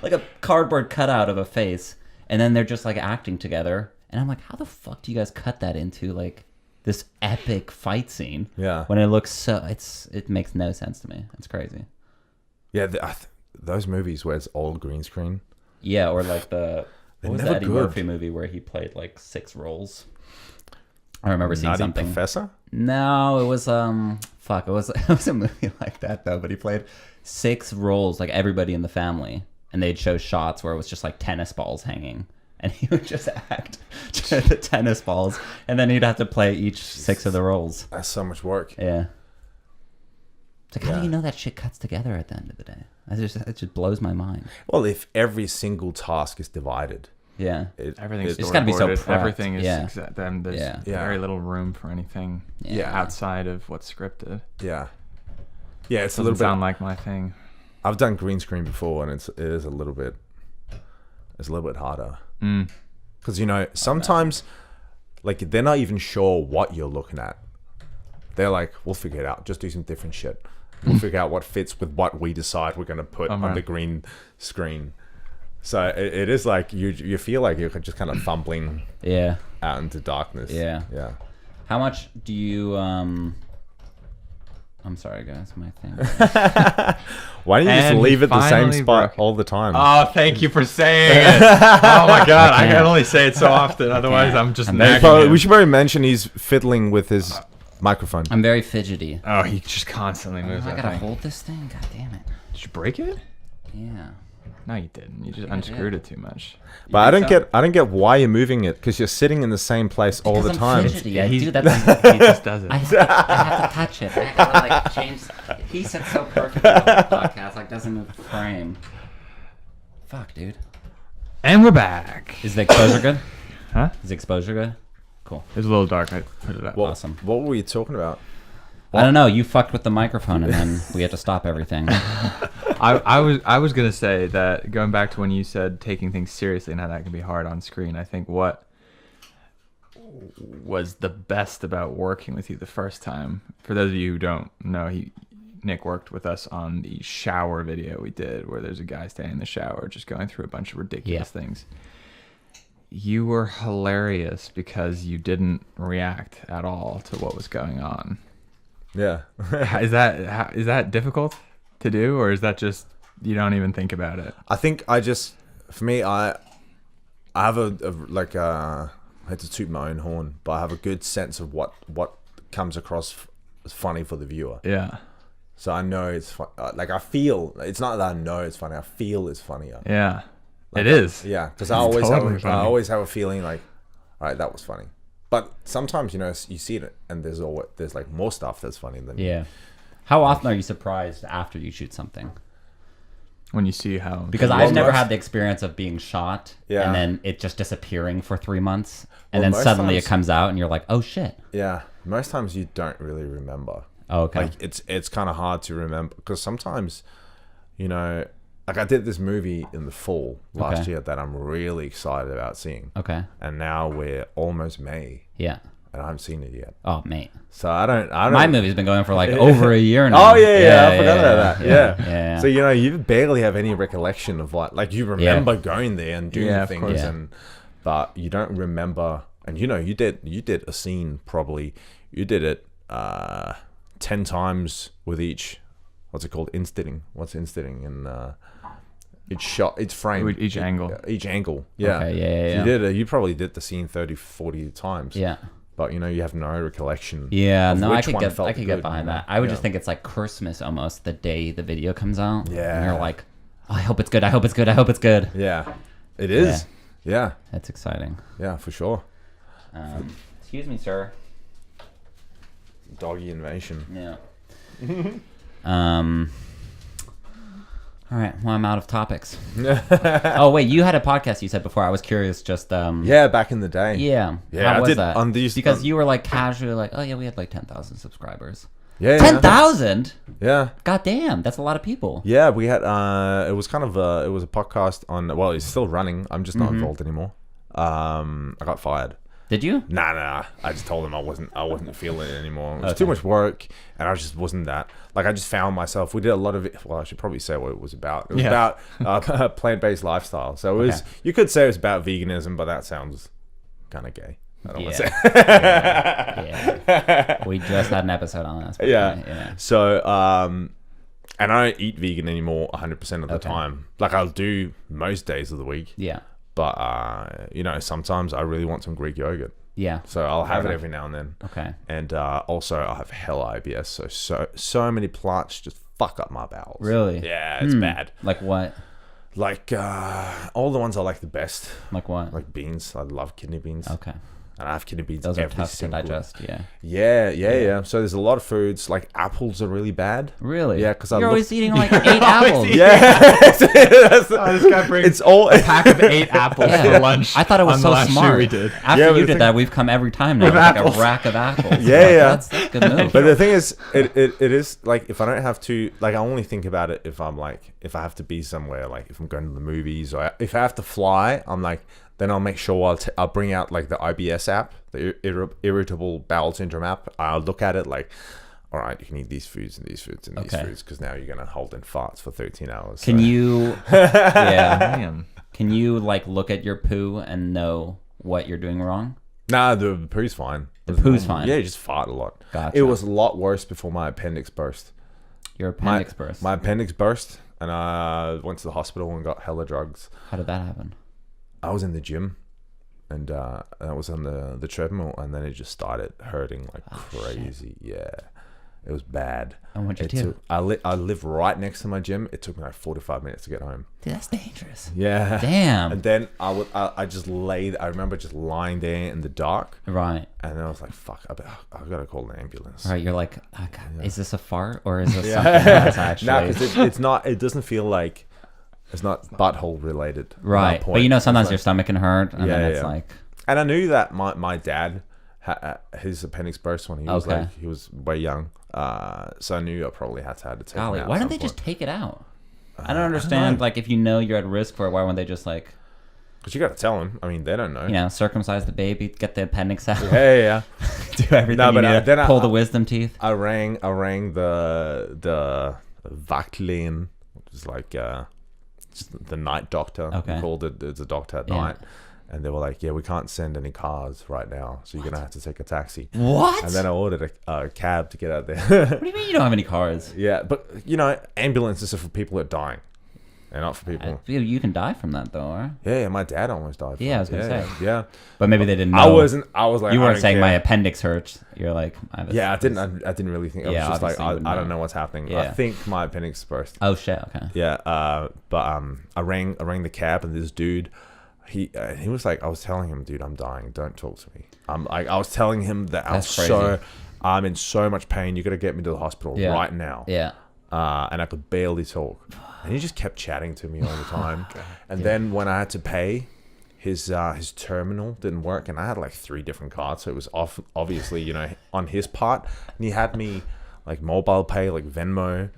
Speaker 1: like a cardboard cutout of a face, and then they're just like acting together. And I'm like, how the fuck do you guys cut that into like this epic fight scene?
Speaker 2: Yeah.
Speaker 1: When it looks so, it makes no sense to me. It's crazy.
Speaker 2: Yeah, those movies where it's all green screen.
Speaker 1: Yeah, or like what was
Speaker 2: never
Speaker 1: the Eddie
Speaker 2: good.
Speaker 1: Murphy movie where he played like 6 roles? I remember seeing
Speaker 2: Nutty
Speaker 1: something.
Speaker 2: Professor?
Speaker 1: No, it was fuck. It was a movie like that though. But he played 6 roles, like everybody in the family, and they'd show shots where it was just like tennis balls hanging, and he would just act to the tennis balls, and then he'd have to play each 6 of the roles.
Speaker 2: That's so much work.
Speaker 1: Yeah. It's like, how do you know that shit cuts together at the end of the day? It just blows my mind.
Speaker 2: Well, if every single task is divided.
Speaker 1: Yeah.
Speaker 3: Everything's
Speaker 1: it's got to be so prepped.
Speaker 3: Everything is
Speaker 1: yeah.
Speaker 3: There's very little room for anything outside of what's scripted.
Speaker 2: Yeah. Yeah, it's
Speaker 3: Doesn't
Speaker 2: a little
Speaker 3: sound like my thing.
Speaker 2: I've done green screen before, and it's a little bit harder. Because sometimes like they're not even sure what you're looking at. They're like, we'll figure it out. Just do some different shit. We'll figure out what fits with what we decide we're going to put on the green screen. So it is like you feel like you're just kind of fumbling out into darkness. Yeah.
Speaker 1: How much do you I'm sorry guys, my thing.
Speaker 2: Why don't you just leave it the same spot all the time?
Speaker 3: Oh, thank you for saying it. Oh my god, I can only say it so often, otherwise I'm just nagging.
Speaker 2: We should probably mention he's fiddling with his microphone.
Speaker 1: I'm very fidgety.
Speaker 3: Oh, he just constantly moves.
Speaker 1: I gotta hold this thing. God damn it!
Speaker 3: Did you break it?
Speaker 1: Yeah.
Speaker 3: No, you didn't. You just unscrewed it too much.
Speaker 2: But I don't get why you're moving it, because you're sitting in the same place all the time.
Speaker 1: Yeah,
Speaker 3: he just does it.
Speaker 1: I have to touch it. I have to like change. He said so perfectly on the podcast, like doesn't move the frame. Fuck, dude.
Speaker 3: And we're back.
Speaker 1: Is the exposure good?
Speaker 3: Huh?
Speaker 1: Is the exposure good? Cool.
Speaker 3: It was a little dark. I put it up.
Speaker 1: Awesome.
Speaker 2: What were you talking about?
Speaker 1: I don't know. You fucked with the microphone, and then we had to stop everything.
Speaker 3: I was gonna say that, going back to when you said taking things seriously and how that can be hard on screen. I think what was the best about working with you the first time, for those of you who don't know, Nick worked with us on the shower video we did, where there's a guy standing in the shower just going through a bunch of ridiculous things. You were hilarious because you didn't react at all to what was going on.
Speaker 2: Yeah.
Speaker 3: Is that difficult to do, or is that just you don't even think about it?
Speaker 2: I think I have I had to toot my own horn, but I have a good sense of what comes across as funny for the viewer.
Speaker 3: Yeah.
Speaker 2: So I know it's fun. Like I feel, it's not that I know it's funny. I feel it's funnier.
Speaker 3: Yeah.
Speaker 2: Like
Speaker 3: it is.
Speaker 2: Yeah, because I always have a feeling like, all right, that was funny. But sometimes, you see it and there's like more stuff that's funny than
Speaker 1: How often are you surprised after you shoot something?
Speaker 3: When you see how...
Speaker 1: Because I've never had the experience of being shot and then it just disappearing for 3 months. And then suddenly it comes out and you're like, oh shit.
Speaker 2: Yeah. Most times you don't really remember.
Speaker 1: Oh, okay.
Speaker 2: Like it's kind of hard to remember because sometimes, like I did this movie in the fall last year that I'm really excited about seeing. Okay. And now we're almost May. Yeah. And I haven't seen it yet.
Speaker 1: Oh, mate.
Speaker 2: So I don't.
Speaker 1: My movie's been going for like over a year now.
Speaker 2: Oh yeah. I forgot about that. Yeah. So you barely have any recollection of like you remember going there and doing things, but you don't remember. And you did a scene probably. You did it 10 times with each. What's it called? Institting. What's institting? And each shot, each frame,
Speaker 3: each angle.
Speaker 2: Each angle. Yeah.
Speaker 1: Okay,
Speaker 2: yeah. You probably did the scene 30, 40 times. Yeah. But you have no recollection.
Speaker 1: Yeah, no, I could get behind that. I would just think it's like Christmas almost, the day the video comes out. Yeah. And you're like, oh, I hope it's good. I hope it's good. I hope it's good.
Speaker 2: Yeah. It is. Yeah.
Speaker 1: That's exciting.
Speaker 2: Yeah, for sure.
Speaker 1: Excuse me, sir.
Speaker 2: Doggy invasion.
Speaker 1: Yeah. All right. Well, I'm out of topics. Oh wait, you had a podcast you said before. I was curious. Just
Speaker 2: yeah, back in the day.
Speaker 1: Yeah.
Speaker 2: Yeah,
Speaker 1: how was
Speaker 2: did
Speaker 1: that?
Speaker 2: On these
Speaker 1: because you were like casually like, oh yeah, we had like 10,000 subscribers.
Speaker 2: Yeah.
Speaker 1: 10,000.
Speaker 2: Yeah.
Speaker 1: God damn, that's a lot of people.
Speaker 2: Yeah, we had. It was kind of it was a podcast on. Well, it's still running. I'm just not involved anymore. I got fired.
Speaker 1: Did you?
Speaker 2: Nah. I just told them I wasn't feeling it anymore. It was too much work, and I just wasn't that. Like I just found myself. We did a lot of it. Well, I should probably say what it was about. It was about plant-based lifestyle. So it was. You could say it was about veganism, but that sounds kind of gay. I don't want to say.
Speaker 1: Yeah. We just had an episode on that.
Speaker 2: Yeah. So and I don't eat vegan anymore 100% of the time. Like I'll do most days of the week. Yeah. But sometimes I really want some Greek yogurt.
Speaker 1: Yeah.
Speaker 2: So I'll have it every now and then.
Speaker 1: Okay.
Speaker 2: And also I have hella IBS, so many plants just fuck up my bowels.
Speaker 1: Really?
Speaker 2: Yeah, it's bad.
Speaker 1: Like what?
Speaker 2: Like all the ones I like the best.
Speaker 1: Like what?
Speaker 2: Like beans. I love kidney beans.
Speaker 1: Okay.
Speaker 2: And I have kidney beans
Speaker 1: Those are
Speaker 2: every
Speaker 1: tough to
Speaker 2: single
Speaker 1: digest. Yeah.
Speaker 2: Yeah. So there's a lot of foods. Like apples are really bad.
Speaker 1: Really?
Speaker 2: Yeah, because
Speaker 1: you're always eating like 8 apples.
Speaker 2: Yeah.
Speaker 3: This guy brings
Speaker 2: It's all
Speaker 3: a pack of 8 apples for lunch.
Speaker 1: I thought it was
Speaker 3: on
Speaker 1: so
Speaker 3: the last
Speaker 1: smart.
Speaker 3: shoot we did.
Speaker 1: After you did that, we've come every time now with like a rack of apples.
Speaker 2: Yeah.
Speaker 1: That's a good move.
Speaker 2: But the thing is, it is like if I don't have to, like I only think about it if I'm like, if I have to be somewhere, like if I'm going to the movies or if I have to fly, I'm like, then I'll make sure I'll bring out like the IBS app, the Irritable Bowel Syndrome app. I'll look at it like, all right, you can eat these foods and these foods and these foods because now you're going to hold in farts for 13 hours.
Speaker 1: Can you,
Speaker 3: Man.
Speaker 1: Can you like look at your poo and know what you're doing wrong?
Speaker 2: Nah, the poo's fine.
Speaker 1: The poo's fine?
Speaker 2: Yeah, you just fart a lot.
Speaker 1: Gotcha.
Speaker 2: It was a lot worse before my appendix burst.
Speaker 1: Your appendix burst?
Speaker 2: My appendix burst and I went to the hospital and got hella drugs.
Speaker 1: How did that happen?
Speaker 2: I was in the gym and I was on the treadmill and then it just started hurting like crazy. Shit. Yeah, it was bad.
Speaker 1: And what'd you do?
Speaker 2: I live right next to my gym. It took me like 45 minutes to get home.
Speaker 1: Dude, that's dangerous.
Speaker 2: Yeah.
Speaker 1: Damn.
Speaker 2: And then I just laid. I remember just lying there in the dark.
Speaker 1: Right.
Speaker 2: And then I was like, "Fuck! I gotta call an ambulance."
Speaker 1: Right. You're like, oh, God, is this a fart or is this something else actually?
Speaker 2: No, because it's not. It doesn't feel like. It's not butthole related.
Speaker 1: Right. But you know, sometimes your stomach can hurt. And then it's like.
Speaker 2: And I knew that my dad, his appendix burst when he was like, he was way young. So I knew I probably had to take it out.
Speaker 1: Why didn't they just take it out? I don't understand. Like, if you know you're at risk for it, why wouldn't they just like.
Speaker 2: Because you got to tell them. I mean, they don't know.
Speaker 1: You know, circumcise the baby, get the appendix out.
Speaker 2: Yeah.
Speaker 1: Do everything. No, but then pull the wisdom teeth.
Speaker 2: I rang the Vaclin, which is like the night doctor.
Speaker 1: Okay.
Speaker 2: We called it. It's a doctor at night. And they were like, yeah, we can't send any cars right now, so you're going to have to take a taxi.
Speaker 1: What?
Speaker 2: And then I ordered a cab to get out there.
Speaker 1: What do you mean you don't have any cars?
Speaker 2: Yeah, but, you know, ambulances are for people that are dying. They're not for people.
Speaker 1: You can die from that, though, right?
Speaker 2: Yeah, my dad almost died from
Speaker 1: I was going to say.
Speaker 2: Yeah.
Speaker 1: But maybe they didn't know.
Speaker 2: I was like,
Speaker 1: you weren't saying my appendix hurts. You're like,
Speaker 2: I didn't really think. I was just like, I don't know what's happening. Yeah. I think my appendix burst.
Speaker 1: Oh, shit, okay.
Speaker 2: Yeah, but I rang the cab and this dude, he was like, I was telling him, dude, I'm dying. Don't talk to me. I was telling him that I'm in so much pain. You got to get me to the hospital right now.
Speaker 1: Yeah.
Speaker 2: And I could barely talk. And he just kept chatting to me all the time. And then when I had to pay, his terminal didn't work, and I had like 3 different cards, so it was obviously, you know, on his part. And he had me like mobile pay, like Venmo,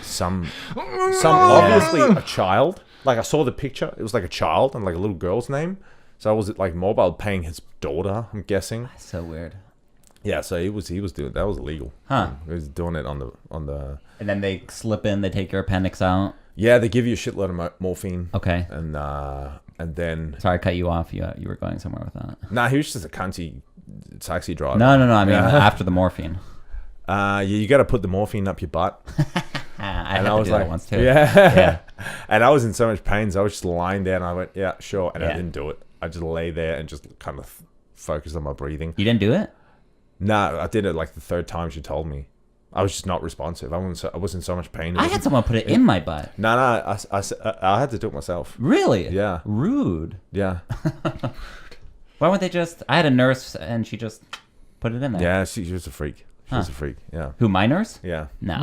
Speaker 2: some obviously a child. Like I saw the picture, it was like a child and like a little girl's name. So I was like mobile paying his daughter, I'm guessing.
Speaker 1: That's so weird.
Speaker 2: Yeah, so he was doing that. Was illegal.
Speaker 1: Huh?
Speaker 2: He was doing it on the.
Speaker 1: And then they slip in. They take your appendix out.
Speaker 2: Yeah, they give you a shitload of morphine.
Speaker 1: Okay.
Speaker 2: And then.
Speaker 1: Sorry, I cut you off. You were going somewhere with that.
Speaker 2: Nah, he was just a cunty taxi driver.
Speaker 1: No. I mean, after the morphine.
Speaker 2: Yeah, you got to put the morphine up your butt.
Speaker 1: I was like, that once too.
Speaker 2: Yeah. And I was in so much pain, so I was just lying there, and I went, yeah, sure, and I didn't do it. I just lay there and just kind of focused on my breathing.
Speaker 1: You didn't do it?
Speaker 2: No, I did it like the 3rd time she told me. I was just not responsive. I was in so much pain.
Speaker 1: I had someone put it in my butt.
Speaker 2: No, I had to do it myself.
Speaker 1: Really?
Speaker 2: Yeah.
Speaker 1: Rude.
Speaker 2: Yeah.
Speaker 1: Why wouldn't they just... I had a nurse and she just put it in there.
Speaker 2: Yeah, she was a freak. She was a freak, yeah.
Speaker 1: Who, my nurse?
Speaker 2: Yeah.
Speaker 1: No.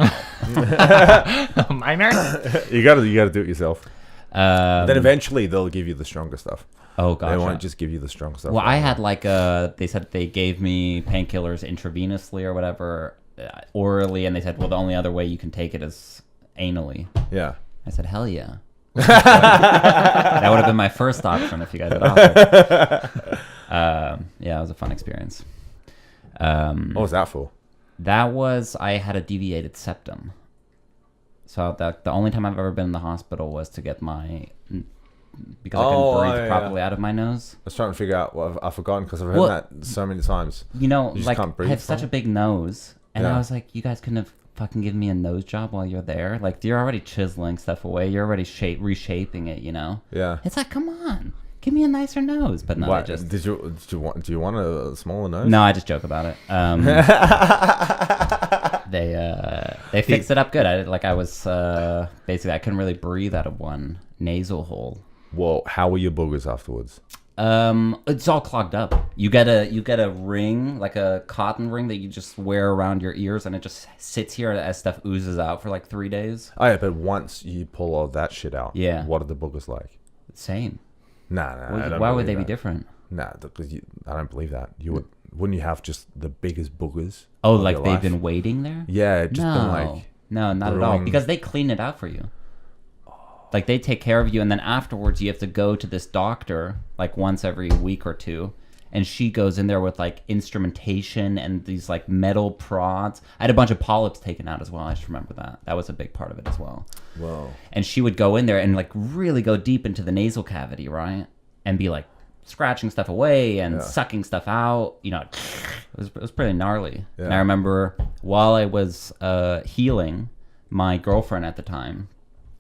Speaker 3: My nurse?
Speaker 2: You gotta do it yourself. Then eventually they'll give you the stronger stuff.
Speaker 1: Oh, gotcha.
Speaker 2: They won't just give you the strong stuff.
Speaker 1: Well, I had like they said they gave me painkillers intravenously or whatever, orally, and they said, well, the only other way you can take it is anally.
Speaker 2: Yeah.
Speaker 1: I said, hell yeah. That would have been my first option if you guys had offered. Yeah, it was a fun experience.
Speaker 2: What was that for?
Speaker 1: That was, I had a deviated septum. So the only time I've ever been in the hospital was to get my... Because I couldn't breathe properly out of my nose.
Speaker 2: I was trying to figure out what I've forgotten because I've heard that so many times.
Speaker 1: You know, like, I have such a big nose. And I was like, you guys couldn't have fucking given me a nose job while you're there? Like, you're already chiseling stuff away. You're already reshaping it, you know?
Speaker 2: Yeah.
Speaker 1: It's like, come on. give me a nicer nose. But no,
Speaker 2: What?
Speaker 1: just
Speaker 2: Do you want a smaller nose?
Speaker 1: no. I just joke about it. They fixed it up good. I was basically I couldn't really breathe out of one nasal hole.
Speaker 2: Well, how were your boogers afterwards?
Speaker 1: It's all clogged up. You get a ring, like a cotton ring that you just wear around your ears, and it just sits here as stuff oozes out for like 3 days.
Speaker 2: Oh yeah, but once you pull all that shit out,
Speaker 1: yeah,
Speaker 2: what are the boogers like?
Speaker 1: Same.
Speaker 2: Nah.
Speaker 1: Why would they be different?
Speaker 2: Nah, because I don't believe that. Wouldn't you have just the biggest boogers?
Speaker 1: Oh, like they've been waiting there?
Speaker 2: Yeah, just been like
Speaker 1: no, not at all. Because they clean it out for you. Like they take care of you, and then afterwards you have to go to this doctor like once every week or two, and she goes in there with like instrumentation and these like metal prods. I had a bunch of polyps taken out as well. I just remember that. That was a big part of it as well.
Speaker 2: Whoa.
Speaker 1: And she would go in there and like really go deep into the nasal cavity, right? And be like scratching stuff away and sucking stuff out. You know, it was pretty gnarly. Yeah. And I remember while I was healing, my girlfriend at the time,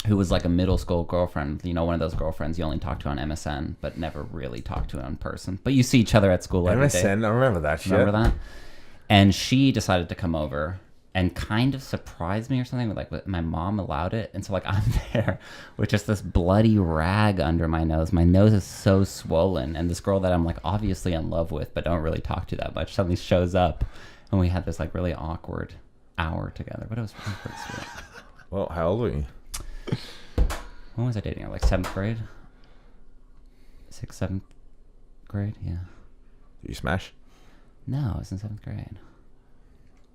Speaker 1: who was like a middle school girlfriend, you know, one of those girlfriends you only talk to on MSN, but never really talk to in person. But you see each other at school every day.
Speaker 2: MSN, I remember that shit.
Speaker 1: Remember that? And she decided to come over and kind of surprise me or something. Like my mom allowed it. And so like I'm there with just this bloody rag under my nose. My nose is so swollen. And this girl that I'm like obviously in love with, but don't really talk to that much, suddenly shows up. And we had this like really awkward hour together. But it was pretty sweet.
Speaker 2: Well, how old were you?
Speaker 1: When was I dating her? Like 7th grade? 6th, 7th grade? Yeah.
Speaker 2: Did you smash?
Speaker 1: No, I was in 7th grade.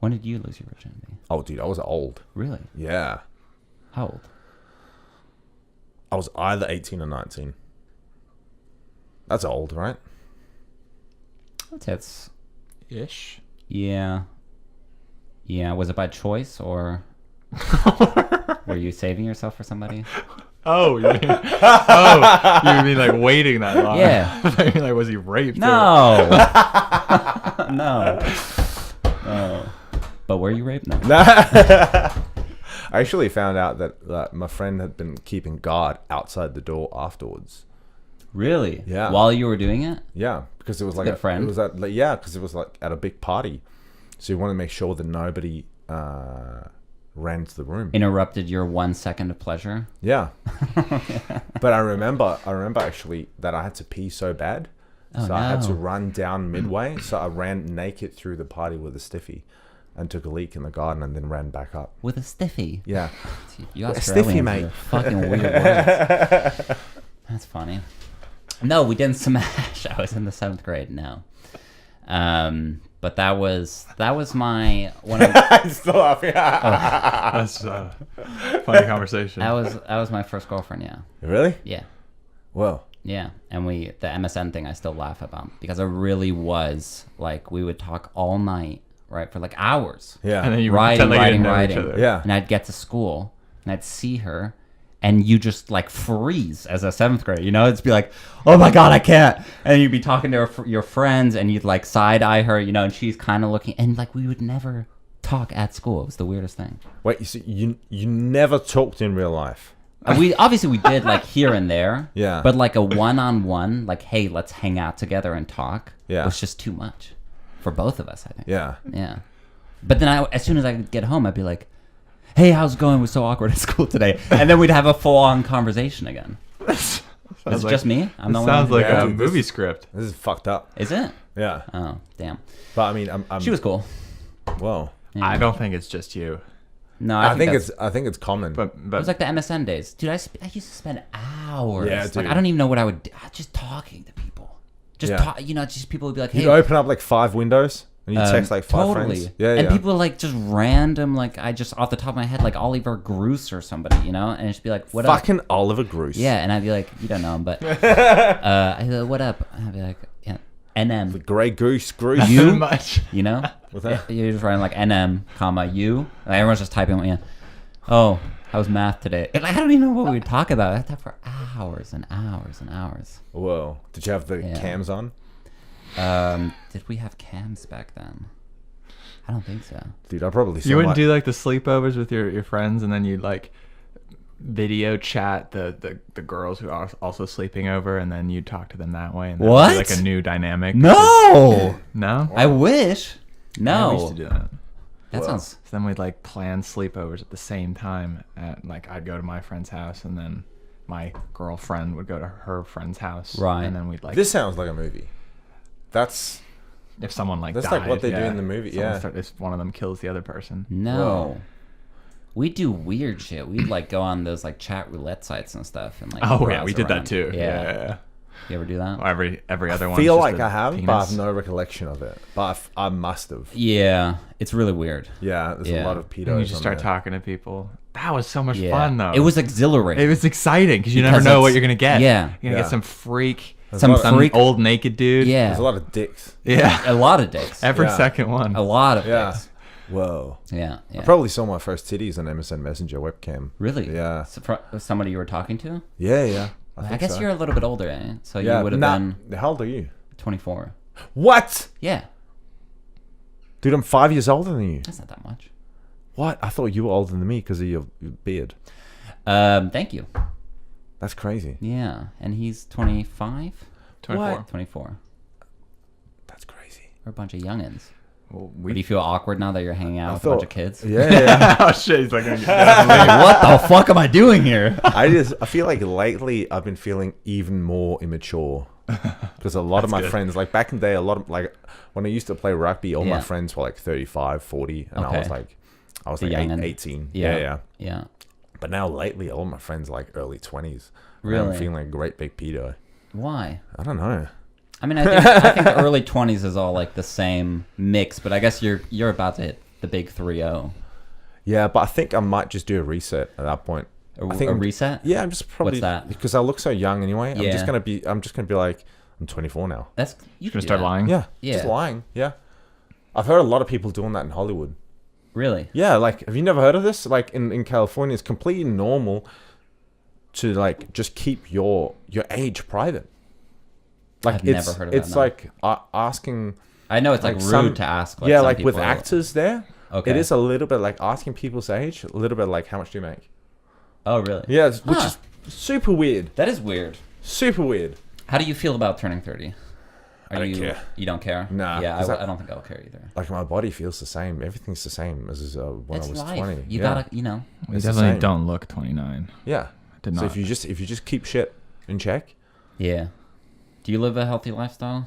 Speaker 1: When did you lose your virginity?
Speaker 2: Oh, dude, I was old.
Speaker 1: Really?
Speaker 2: Yeah.
Speaker 1: How old?
Speaker 2: I was either 18 or 19. That's old, right?
Speaker 1: I'd say it's...
Speaker 3: Ish.
Speaker 1: Yeah. Yeah, was it by choice or... Were you saving yourself for somebody?
Speaker 3: Oh, you mean like waiting that long?
Speaker 1: Yeah.
Speaker 3: I mean, like, was he raped?
Speaker 1: No. No. But were you raped? No.
Speaker 2: I actually found out that my friend had been keeping guard outside the door afterwards.
Speaker 1: Really?
Speaker 2: Yeah.
Speaker 1: While you were doing it?
Speaker 2: Yeah, because it was like
Speaker 1: a friend.
Speaker 2: It was at because it was like at a big party, so you want to make sure that nobody ran to the room.
Speaker 1: Interrupted your 1 second of pleasure.
Speaker 2: Yeah. But I remember actually that I had to pee so bad, I had to run down midway. So I ran naked through the party with a stiffy, and took a leak in the garden, and then ran back up
Speaker 1: with a stiffy.
Speaker 2: Yeah.
Speaker 1: You
Speaker 2: a stiffy, mate.
Speaker 1: Fucking weird words. That's funny. No, we didn't smash. I was in the 7th grade. No. But that was my one.
Speaker 2: I'm still laughing.
Speaker 3: That's a funny conversation.
Speaker 1: That was my first girlfriend. Yeah.
Speaker 2: Really?
Speaker 1: Yeah.
Speaker 2: Well.
Speaker 1: Yeah, and the MSN thing I still laugh about because it really was like we would talk all night, right, for like hours.
Speaker 2: Yeah.
Speaker 3: And then you
Speaker 1: writing.
Speaker 2: Yeah.
Speaker 1: And I'd get to school and I'd see her. And you just like freeze as a 7th grader, you know? It's be like, oh my God, I can't. And you'd be talking to your friends and you'd like side eye her, you know, and she's kind of looking. And like we would never talk at school. It was the weirdest thing.
Speaker 2: Wait, you never talked in real life?
Speaker 1: We did like here and there.
Speaker 2: Yeah.
Speaker 1: But like a one-on-one, like, hey, let's hang out together and talk.
Speaker 2: Yeah.
Speaker 1: Was just too much for both of us, I think.
Speaker 2: Yeah.
Speaker 1: Yeah. But then as soon as I would get home, I'd be like, hey, how's it going? It was so awkward at school today. And then we'd have a full-on conversation again. Is it just me?
Speaker 3: Sounds like a movie script.
Speaker 2: This is fucked up.
Speaker 1: Is it?
Speaker 2: Yeah.
Speaker 1: Oh, damn.
Speaker 2: But I mean,
Speaker 1: she was cool.
Speaker 2: Whoa.
Speaker 1: Yeah.
Speaker 3: I don't think it's just you.
Speaker 1: No,
Speaker 2: I think it's common.
Speaker 3: But
Speaker 1: it was like the MSN days, dude. I used to spend hours.
Speaker 2: Yeah, dude.
Speaker 1: Like I don't even know what I would do. Just talking to people. Just people would be like, hey.
Speaker 2: You'd open up like 5 windows and you text like 5
Speaker 1: totally.
Speaker 2: friends. Yeah,
Speaker 1: and people like just random, like I just off the top of my head, like Oliver Groose or somebody, you know, and it'd just be like, what up?
Speaker 2: Fucking Oliver Groose.
Speaker 1: Yeah, and I'd be like, you don't know him, but I'd be like, what up? I'd be like, yeah, NM.
Speaker 2: The Grey Goose Groose.
Speaker 1: You,
Speaker 3: much.
Speaker 1: You know?
Speaker 2: What's that?
Speaker 1: You're just writing like NM, comma, you. Like, everyone's just typing, yeah. Oh, how was math today? And I don't even know what we would talk about. I thought for hours and hours and hours.
Speaker 2: Whoa. Did you have the cams on?
Speaker 1: Did we have cams back then? I don't think so.
Speaker 2: Dude, I probably
Speaker 3: You wouldn't do like the sleepovers with your friends and then you'd like video chat the girls who are also sleeping over, and then you talk to them that way, and
Speaker 1: what?
Speaker 3: Like a new dynamic.
Speaker 1: No.
Speaker 3: No.
Speaker 1: I wish. No.
Speaker 3: Yeah, we used to do that.
Speaker 1: That sounds.
Speaker 3: So then we'd like plan sleepovers at the same time. Like I'd go to my friend's house, and then my girlfriend would go to her friend's house.
Speaker 1: Right.
Speaker 3: And then we'd like.
Speaker 2: This sounds like a movie. That's
Speaker 3: if someone like
Speaker 2: that's
Speaker 3: died,
Speaker 2: like what they do in the movie. Yeah.
Speaker 3: If one of them kills the other person.
Speaker 1: No.
Speaker 2: Whoa.
Speaker 1: We do weird shit. We'd like go on those like chat roulette sites and stuff, and like.
Speaker 3: Oh yeah,
Speaker 1: browse
Speaker 3: we did
Speaker 1: around.
Speaker 3: that too. Yeah.
Speaker 1: You ever do that?
Speaker 3: Every other one.
Speaker 2: I feel like I have, but I have no recollection of it. But I must have.
Speaker 1: Yeah, it's really weird.
Speaker 2: Yeah, there's a lot of pedos.
Speaker 3: And you just start talking to people. That was so much fun though.
Speaker 1: It was exhilarating.
Speaker 3: It was exciting because you never know what you're gonna get.
Speaker 1: Yeah.
Speaker 3: You're gonna get some freak,
Speaker 1: some
Speaker 3: old naked dude.
Speaker 1: Yeah.
Speaker 2: There's a lot of dicks.
Speaker 3: Yeah.
Speaker 1: A lot of dicks.
Speaker 3: Every second one.
Speaker 1: A lot of dicks.
Speaker 2: Whoa.
Speaker 1: Yeah.
Speaker 2: I probably saw my first titties on MSN Messenger webcam.
Speaker 1: Really?
Speaker 2: Yeah.
Speaker 1: So somebody you were talking to?
Speaker 2: Yeah.
Speaker 1: I guess you're a little bit older, eh? So
Speaker 2: yeah,
Speaker 1: you would have been.
Speaker 2: How old are you?
Speaker 1: 24.
Speaker 2: What?
Speaker 1: Yeah.
Speaker 2: Dude, I'm 5 years older than you.
Speaker 1: That's not that much.
Speaker 2: What? I thought you were older than me because of your beard.
Speaker 1: Thank you.
Speaker 2: That's crazy.
Speaker 1: Yeah. And he's 25?
Speaker 3: 24.
Speaker 1: What? 24.
Speaker 2: That's crazy.
Speaker 1: We're a bunch of youngins.
Speaker 3: Well,
Speaker 1: Do you feel awkward now that you're hanging out with a bunch of kids?
Speaker 2: Yeah.
Speaker 3: Oh shit! He's like,
Speaker 1: What the fuck am I doing here?
Speaker 2: I feel like lately I've been feeling even more immature because a lot of my friends, like back in the day, a lot of like when I used to play rugby, all my friends were like 35, 40, and I was like 18. Yeah. But now lately, all my friends are like early 20s.
Speaker 1: Really?
Speaker 2: I'm feeling like a great big pedo.
Speaker 1: Why?
Speaker 2: I don't know.
Speaker 1: I mean, I think the early 20s is all like the same mix, but I guess you're about to hit the big 3-0.
Speaker 2: Yeah, but I think I might just do a reset at that point.
Speaker 1: A
Speaker 2: I think
Speaker 1: reset?
Speaker 2: Yeah, I'm just probably.
Speaker 1: What's that?
Speaker 2: Because I look so young anyway.
Speaker 1: Yeah.
Speaker 2: I'm just gonna be like, I'm 24 now.
Speaker 1: You
Speaker 3: gonna start lying.
Speaker 2: Yeah,
Speaker 1: Yeah.
Speaker 2: just lying. Yeah, I've heard a lot of people doing that in Hollywood.
Speaker 1: Really?
Speaker 2: Yeah, like have you never heard of this? Like in California, it's completely normal to like just keep your age private. Like
Speaker 1: I've never heard of that.
Speaker 2: It's like asking.
Speaker 1: I know it's like rude to ask.
Speaker 2: Like like with actors there.
Speaker 1: Okay.
Speaker 2: It is a little bit like asking people's age. A little bit like how much do you make?
Speaker 1: Oh really?
Speaker 2: Yeah, which is super weird.
Speaker 1: That is weird.
Speaker 2: Super weird.
Speaker 1: How do you feel about turning 30?
Speaker 2: I don't care.
Speaker 1: You don't care?
Speaker 2: Nah.
Speaker 1: Yeah, I don't think I'll care either.
Speaker 2: Like my body feels the same. Everything's the same as when I was 20.
Speaker 1: You gotta,
Speaker 3: We
Speaker 2: It's the
Speaker 3: definitely
Speaker 2: same.
Speaker 3: don't look 29.
Speaker 2: Yeah.
Speaker 3: Did not.
Speaker 2: So if you just keep shit in check.
Speaker 1: Yeah. Do you live a healthy lifestyle?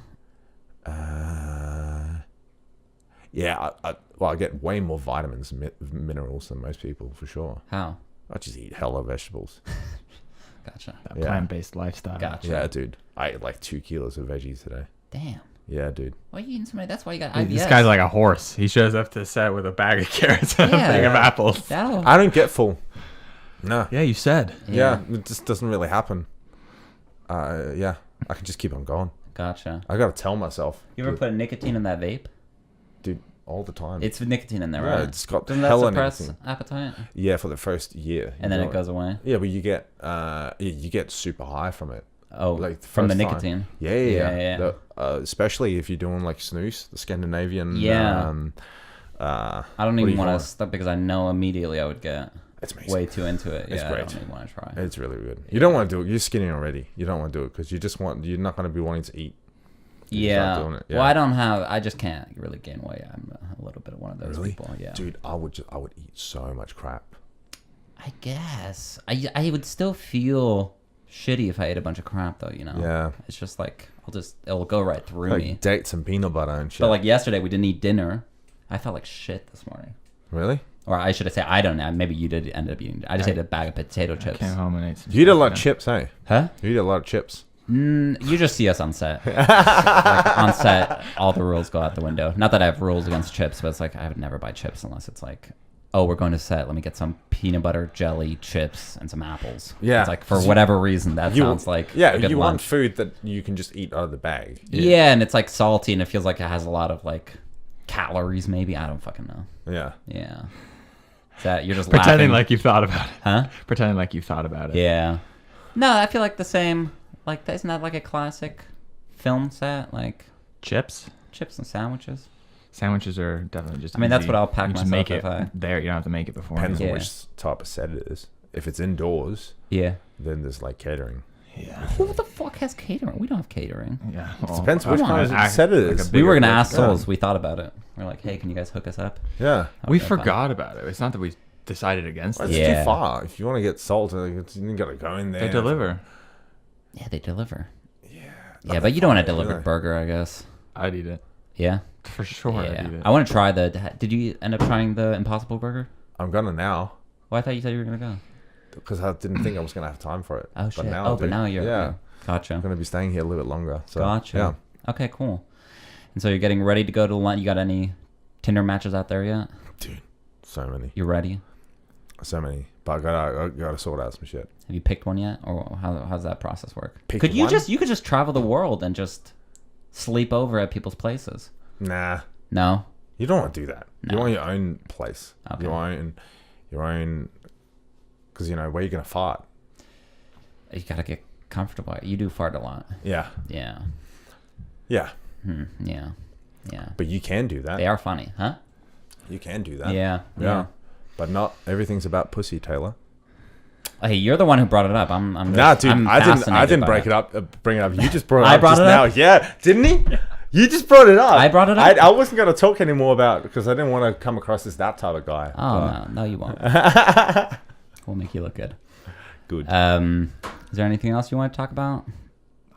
Speaker 2: Yeah. I get way more vitamins and minerals than most people for sure.
Speaker 1: How?
Speaker 2: I just eat hella vegetables.
Speaker 1: Gotcha.
Speaker 3: That plant-based lifestyle.
Speaker 1: Gotcha.
Speaker 2: Yeah, dude. I ate like 2 kilos of veggies today.
Speaker 1: Damn.
Speaker 2: Yeah, dude.
Speaker 1: Why are you eating so many? That's why you got
Speaker 3: Dude,
Speaker 1: IBS.
Speaker 3: this guy's like a horse. He shows up to set with a bag of carrots and a bag of apples.
Speaker 2: I don't get full. No.
Speaker 3: Yeah, you said.
Speaker 2: Yeah, it just doesn't really happen. Yeah, I can just keep on going.
Speaker 1: Gotcha.
Speaker 2: I gotta tell myself.
Speaker 1: You ever put nicotine in that vape?
Speaker 2: Dude, all the time.
Speaker 1: It's nicotine in there,
Speaker 2: Yeah,
Speaker 1: right?
Speaker 2: it's got
Speaker 1: Doesn't that
Speaker 2: hella
Speaker 1: suppress
Speaker 2: nicotine.
Speaker 1: appetite?
Speaker 2: Yeah, for the first year.
Speaker 1: And then it goes away?
Speaker 2: Yeah, but you get super high from it.
Speaker 1: Oh,
Speaker 2: Like
Speaker 1: from the
Speaker 2: first time.
Speaker 1: nicotine?
Speaker 2: Yeah. Especially if you're doing like snus, the Scandinavian.
Speaker 1: Yeah.
Speaker 2: I
Speaker 1: I don't even want to stop because I know immediately I would get
Speaker 2: It's amazing.
Speaker 1: way too into it.
Speaker 2: It's
Speaker 1: Yeah,
Speaker 2: great.
Speaker 1: I don't even want to try.
Speaker 2: It's really good. You don't want to do it. You're skinny already. You don't want to do it because you're not going to be wanting to eat.
Speaker 1: Yeah.
Speaker 2: Doing it.
Speaker 1: Well, I just can't really gain weight. I'm a little bit of one of those
Speaker 2: Really?
Speaker 1: people. Yeah.
Speaker 2: Dude, I would eat so much crap.
Speaker 1: I guess I would still feel shitty if I ate a bunch of crap though. You know.
Speaker 2: Yeah.
Speaker 1: It's just like it'll go right through me.
Speaker 2: Like dates and peanut butter and shit.
Speaker 1: But like yesterday, we didn't eat dinner. I felt like shit this morning.
Speaker 2: Really?
Speaker 1: Or I should have said, I don't know. Maybe you did end up eating. I just ate a bag of potato chips.
Speaker 3: Came home and ate some
Speaker 2: You eat a
Speaker 3: stuff,
Speaker 2: lot of
Speaker 3: yeah.
Speaker 2: chips, hey?
Speaker 1: Huh?
Speaker 2: You eat a lot of chips.
Speaker 1: You just see us on set. Like, on set, all the rules go out the window. Not that I have rules against chips, but it's like I would never buy chips unless it's like, oh, we're going to set. Let me get some peanut butter jelly chips and some apples.
Speaker 2: Yeah.
Speaker 1: It's like for whatever reason that sounds like
Speaker 2: yeah.
Speaker 1: a good
Speaker 2: You want
Speaker 1: lunch.
Speaker 2: food that you can just eat out of the bag.
Speaker 1: Yeah, and it's like salty and it feels like it has a lot of like calories. Maybe I don't fucking know.
Speaker 2: Yeah.
Speaker 1: Yeah. Is that you're just
Speaker 3: Pretending
Speaker 1: laughing?
Speaker 3: like you thought about it.
Speaker 1: Huh?
Speaker 3: Pretending like you thought about it.
Speaker 1: Yeah. No, I feel like the same. Like, isn't that like a classic film set? Like
Speaker 3: Chips?
Speaker 1: chips and sandwiches.
Speaker 3: Sandwiches are definitely just
Speaker 1: I mean, that's
Speaker 3: easy.
Speaker 1: what I'll pack
Speaker 3: You just
Speaker 1: myself
Speaker 3: make it
Speaker 1: if I...
Speaker 3: there. You don't have to make it before.
Speaker 2: Depends on
Speaker 1: Yeah.
Speaker 2: which type of set it is. if it's indoors,
Speaker 1: then
Speaker 2: there's like catering.
Speaker 3: Yeah.
Speaker 1: Who the fuck has catering? We don't have catering.
Speaker 3: Yeah.
Speaker 2: It depends which kind of set it is.
Speaker 1: We were gonna ask Souls. We thought about it. We're like, hey, can you guys hook us up?
Speaker 2: Yeah.
Speaker 3: We forgot about it. It's not that we decided against it.
Speaker 2: It's too far. If you want to get salt, you gotta go in there.
Speaker 3: They deliver.
Speaker 1: Yeah, they deliver.
Speaker 2: Yeah.
Speaker 1: Yeah, but you don't want a delivered burger, I guess.
Speaker 3: I'd eat it.
Speaker 1: Yeah.
Speaker 3: For sure.
Speaker 1: Yeah.
Speaker 3: I'd eat it.
Speaker 1: I want to try Did you end up trying the Impossible Burger?
Speaker 2: I'm gonna now.
Speaker 1: Well, I thought you said you were gonna go.
Speaker 2: Because I didn't think I was gonna have time for it.
Speaker 1: Oh shit!
Speaker 2: But
Speaker 1: now you're.
Speaker 2: Yeah.
Speaker 1: Gotcha.
Speaker 2: I'm gonna be staying here a little bit longer. So,
Speaker 1: Gotcha.
Speaker 2: Yeah.
Speaker 1: Okay, cool. And so you're getting ready to go to lunch. You got any Tinder matches out there yet?
Speaker 2: Dude, so many.
Speaker 1: You ready?
Speaker 2: So many. But I gotta sort out some shit.
Speaker 1: Have you picked one yet, or how's that process work?
Speaker 2: Picked
Speaker 1: you
Speaker 2: one?
Speaker 1: could just travel the world and just sleep over at people's places?
Speaker 2: Nah.
Speaker 1: No.
Speaker 2: You don't want to do that.
Speaker 1: No.
Speaker 2: You want your own place.
Speaker 1: Okay.
Speaker 2: Your own. Because where are you gonna fart?
Speaker 1: You gotta get comfortable. You do fart a lot.
Speaker 2: Yeah.
Speaker 1: Yeah.
Speaker 2: Yeah.
Speaker 1: Yeah. Yeah.
Speaker 2: But you can do that.
Speaker 1: They are funny, huh?
Speaker 2: You can do that.
Speaker 1: Yeah.
Speaker 2: Yeah. But not everything's about pussy, Taylor.
Speaker 1: Hey, you're the one who brought it up. I'm
Speaker 2: Nah, dude,
Speaker 1: I'm
Speaker 2: I didn't
Speaker 1: bring
Speaker 2: bring it up. You just brought it up.
Speaker 1: I brought
Speaker 2: just
Speaker 1: it
Speaker 2: now.
Speaker 1: up?
Speaker 2: Yeah, didn't he? You just brought it up.
Speaker 1: I brought it up?
Speaker 2: I wasn't going to talk anymore about it because I didn't want to come across as that type of guy.
Speaker 1: Oh, no, you won't. We'll make you look good.
Speaker 2: Good.
Speaker 1: Is there anything else you want to talk about?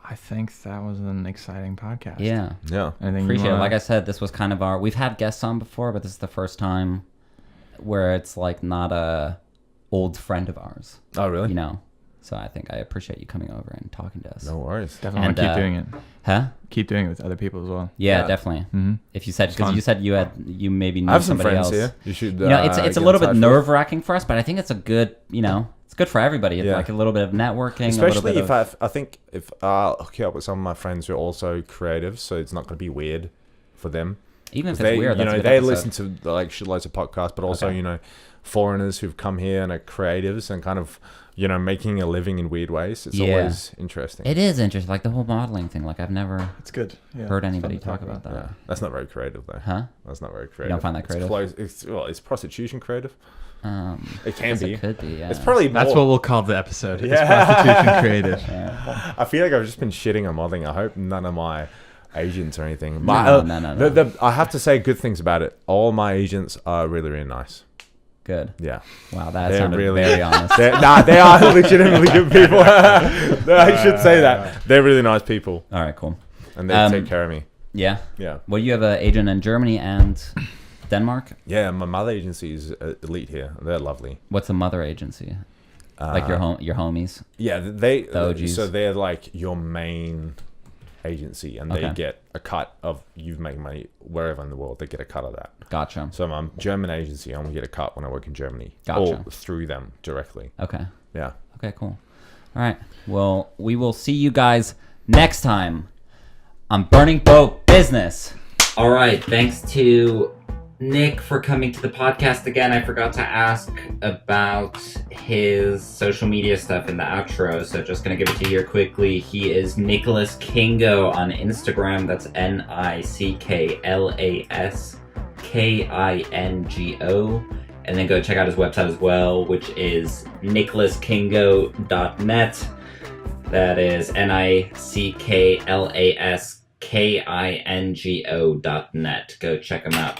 Speaker 3: I think that was an exciting podcast.
Speaker 1: Yeah.
Speaker 2: Yeah.
Speaker 1: Appreciate it. Like I said, this was kind of we've had guests on before, but this is the first time where it's like not a old friend of ours.
Speaker 2: Oh, really?
Speaker 1: So I think I appreciate you coming over and talking to us.
Speaker 2: No worries.
Speaker 3: Definitely want to keep doing it.
Speaker 1: Huh?
Speaker 3: Keep doing it with other people as well.
Speaker 1: Yeah. Definitely.
Speaker 3: Mm-hmm.
Speaker 1: If you said, because you said you maybe knew
Speaker 2: I have some
Speaker 1: somebody
Speaker 2: friends
Speaker 1: else.
Speaker 2: here. You should.
Speaker 1: It's a little bit nerve wracking for us, but I think it's a good, it's good for everybody. It's like a little bit of networking.
Speaker 2: Especially I think if I'll hook you up with some of my friends who are also creative, so it's not going to be weird for them.
Speaker 1: Even if it's weird, that's a good
Speaker 2: they
Speaker 1: episode.
Speaker 2: listen to like shitloads of podcasts, but also foreigners who've come here and are creatives and kind of making a living in weird ways. It's always interesting.
Speaker 1: It is interesting, like the whole modeling thing. Like I've never
Speaker 3: It's good. Yeah.
Speaker 1: heard anybody talk about that.
Speaker 2: Yeah. That's not very creative though.
Speaker 1: Huh?
Speaker 2: That's not very creative.
Speaker 1: You don't find that creative?
Speaker 2: It's prostitution creative. It can
Speaker 1: I guess
Speaker 2: be.
Speaker 1: It could be. Yeah.
Speaker 2: It's probably more.
Speaker 3: That's what we'll call the episode.
Speaker 2: Yeah.
Speaker 3: It's prostitution creative.
Speaker 1: Yeah.
Speaker 2: I feel like I've just been shitting on modeling. I hope none of my agents or anything.
Speaker 1: No.
Speaker 2: I have to say good things about it. All my agents are really, really nice.
Speaker 1: Good.
Speaker 2: Yeah.
Speaker 1: Wow, that
Speaker 2: They're
Speaker 1: sounded
Speaker 2: really-
Speaker 1: very honest.
Speaker 2: They are legitimately good people. I should say that. They're really nice people.
Speaker 1: All right, cool.
Speaker 2: And they take care of me.
Speaker 1: Yeah.
Speaker 2: Yeah.
Speaker 1: Well, you have an agent in Germany and Denmark.
Speaker 2: Yeah, my mother agency is elite here. They're lovely.
Speaker 1: What's the mother agency? Like your homies.
Speaker 2: Yeah,
Speaker 1: The OGs.
Speaker 2: so they're like your main agency, and they get a cut of you make money wherever in the world. They get a cut of that.
Speaker 1: Gotcha.
Speaker 2: So my German agency, I only get a cut when I work in Germany,
Speaker 1: Gotcha.
Speaker 2: or through them directly.
Speaker 1: Okay.
Speaker 2: Yeah.
Speaker 1: Okay, cool. All right. Well, we will see you guys next time on Burning Boat Business. All right. Thanks to Nick for coming to the podcast again. I forgot to ask about his social media stuff in the outro, so just going to give it to you here quickly. He is Nicklas Kingo on Instagram. That's NicklasKingo. And then go check out his website as well, which is nicklaskingo.net. That is NicklasKingo.net. Go check him out.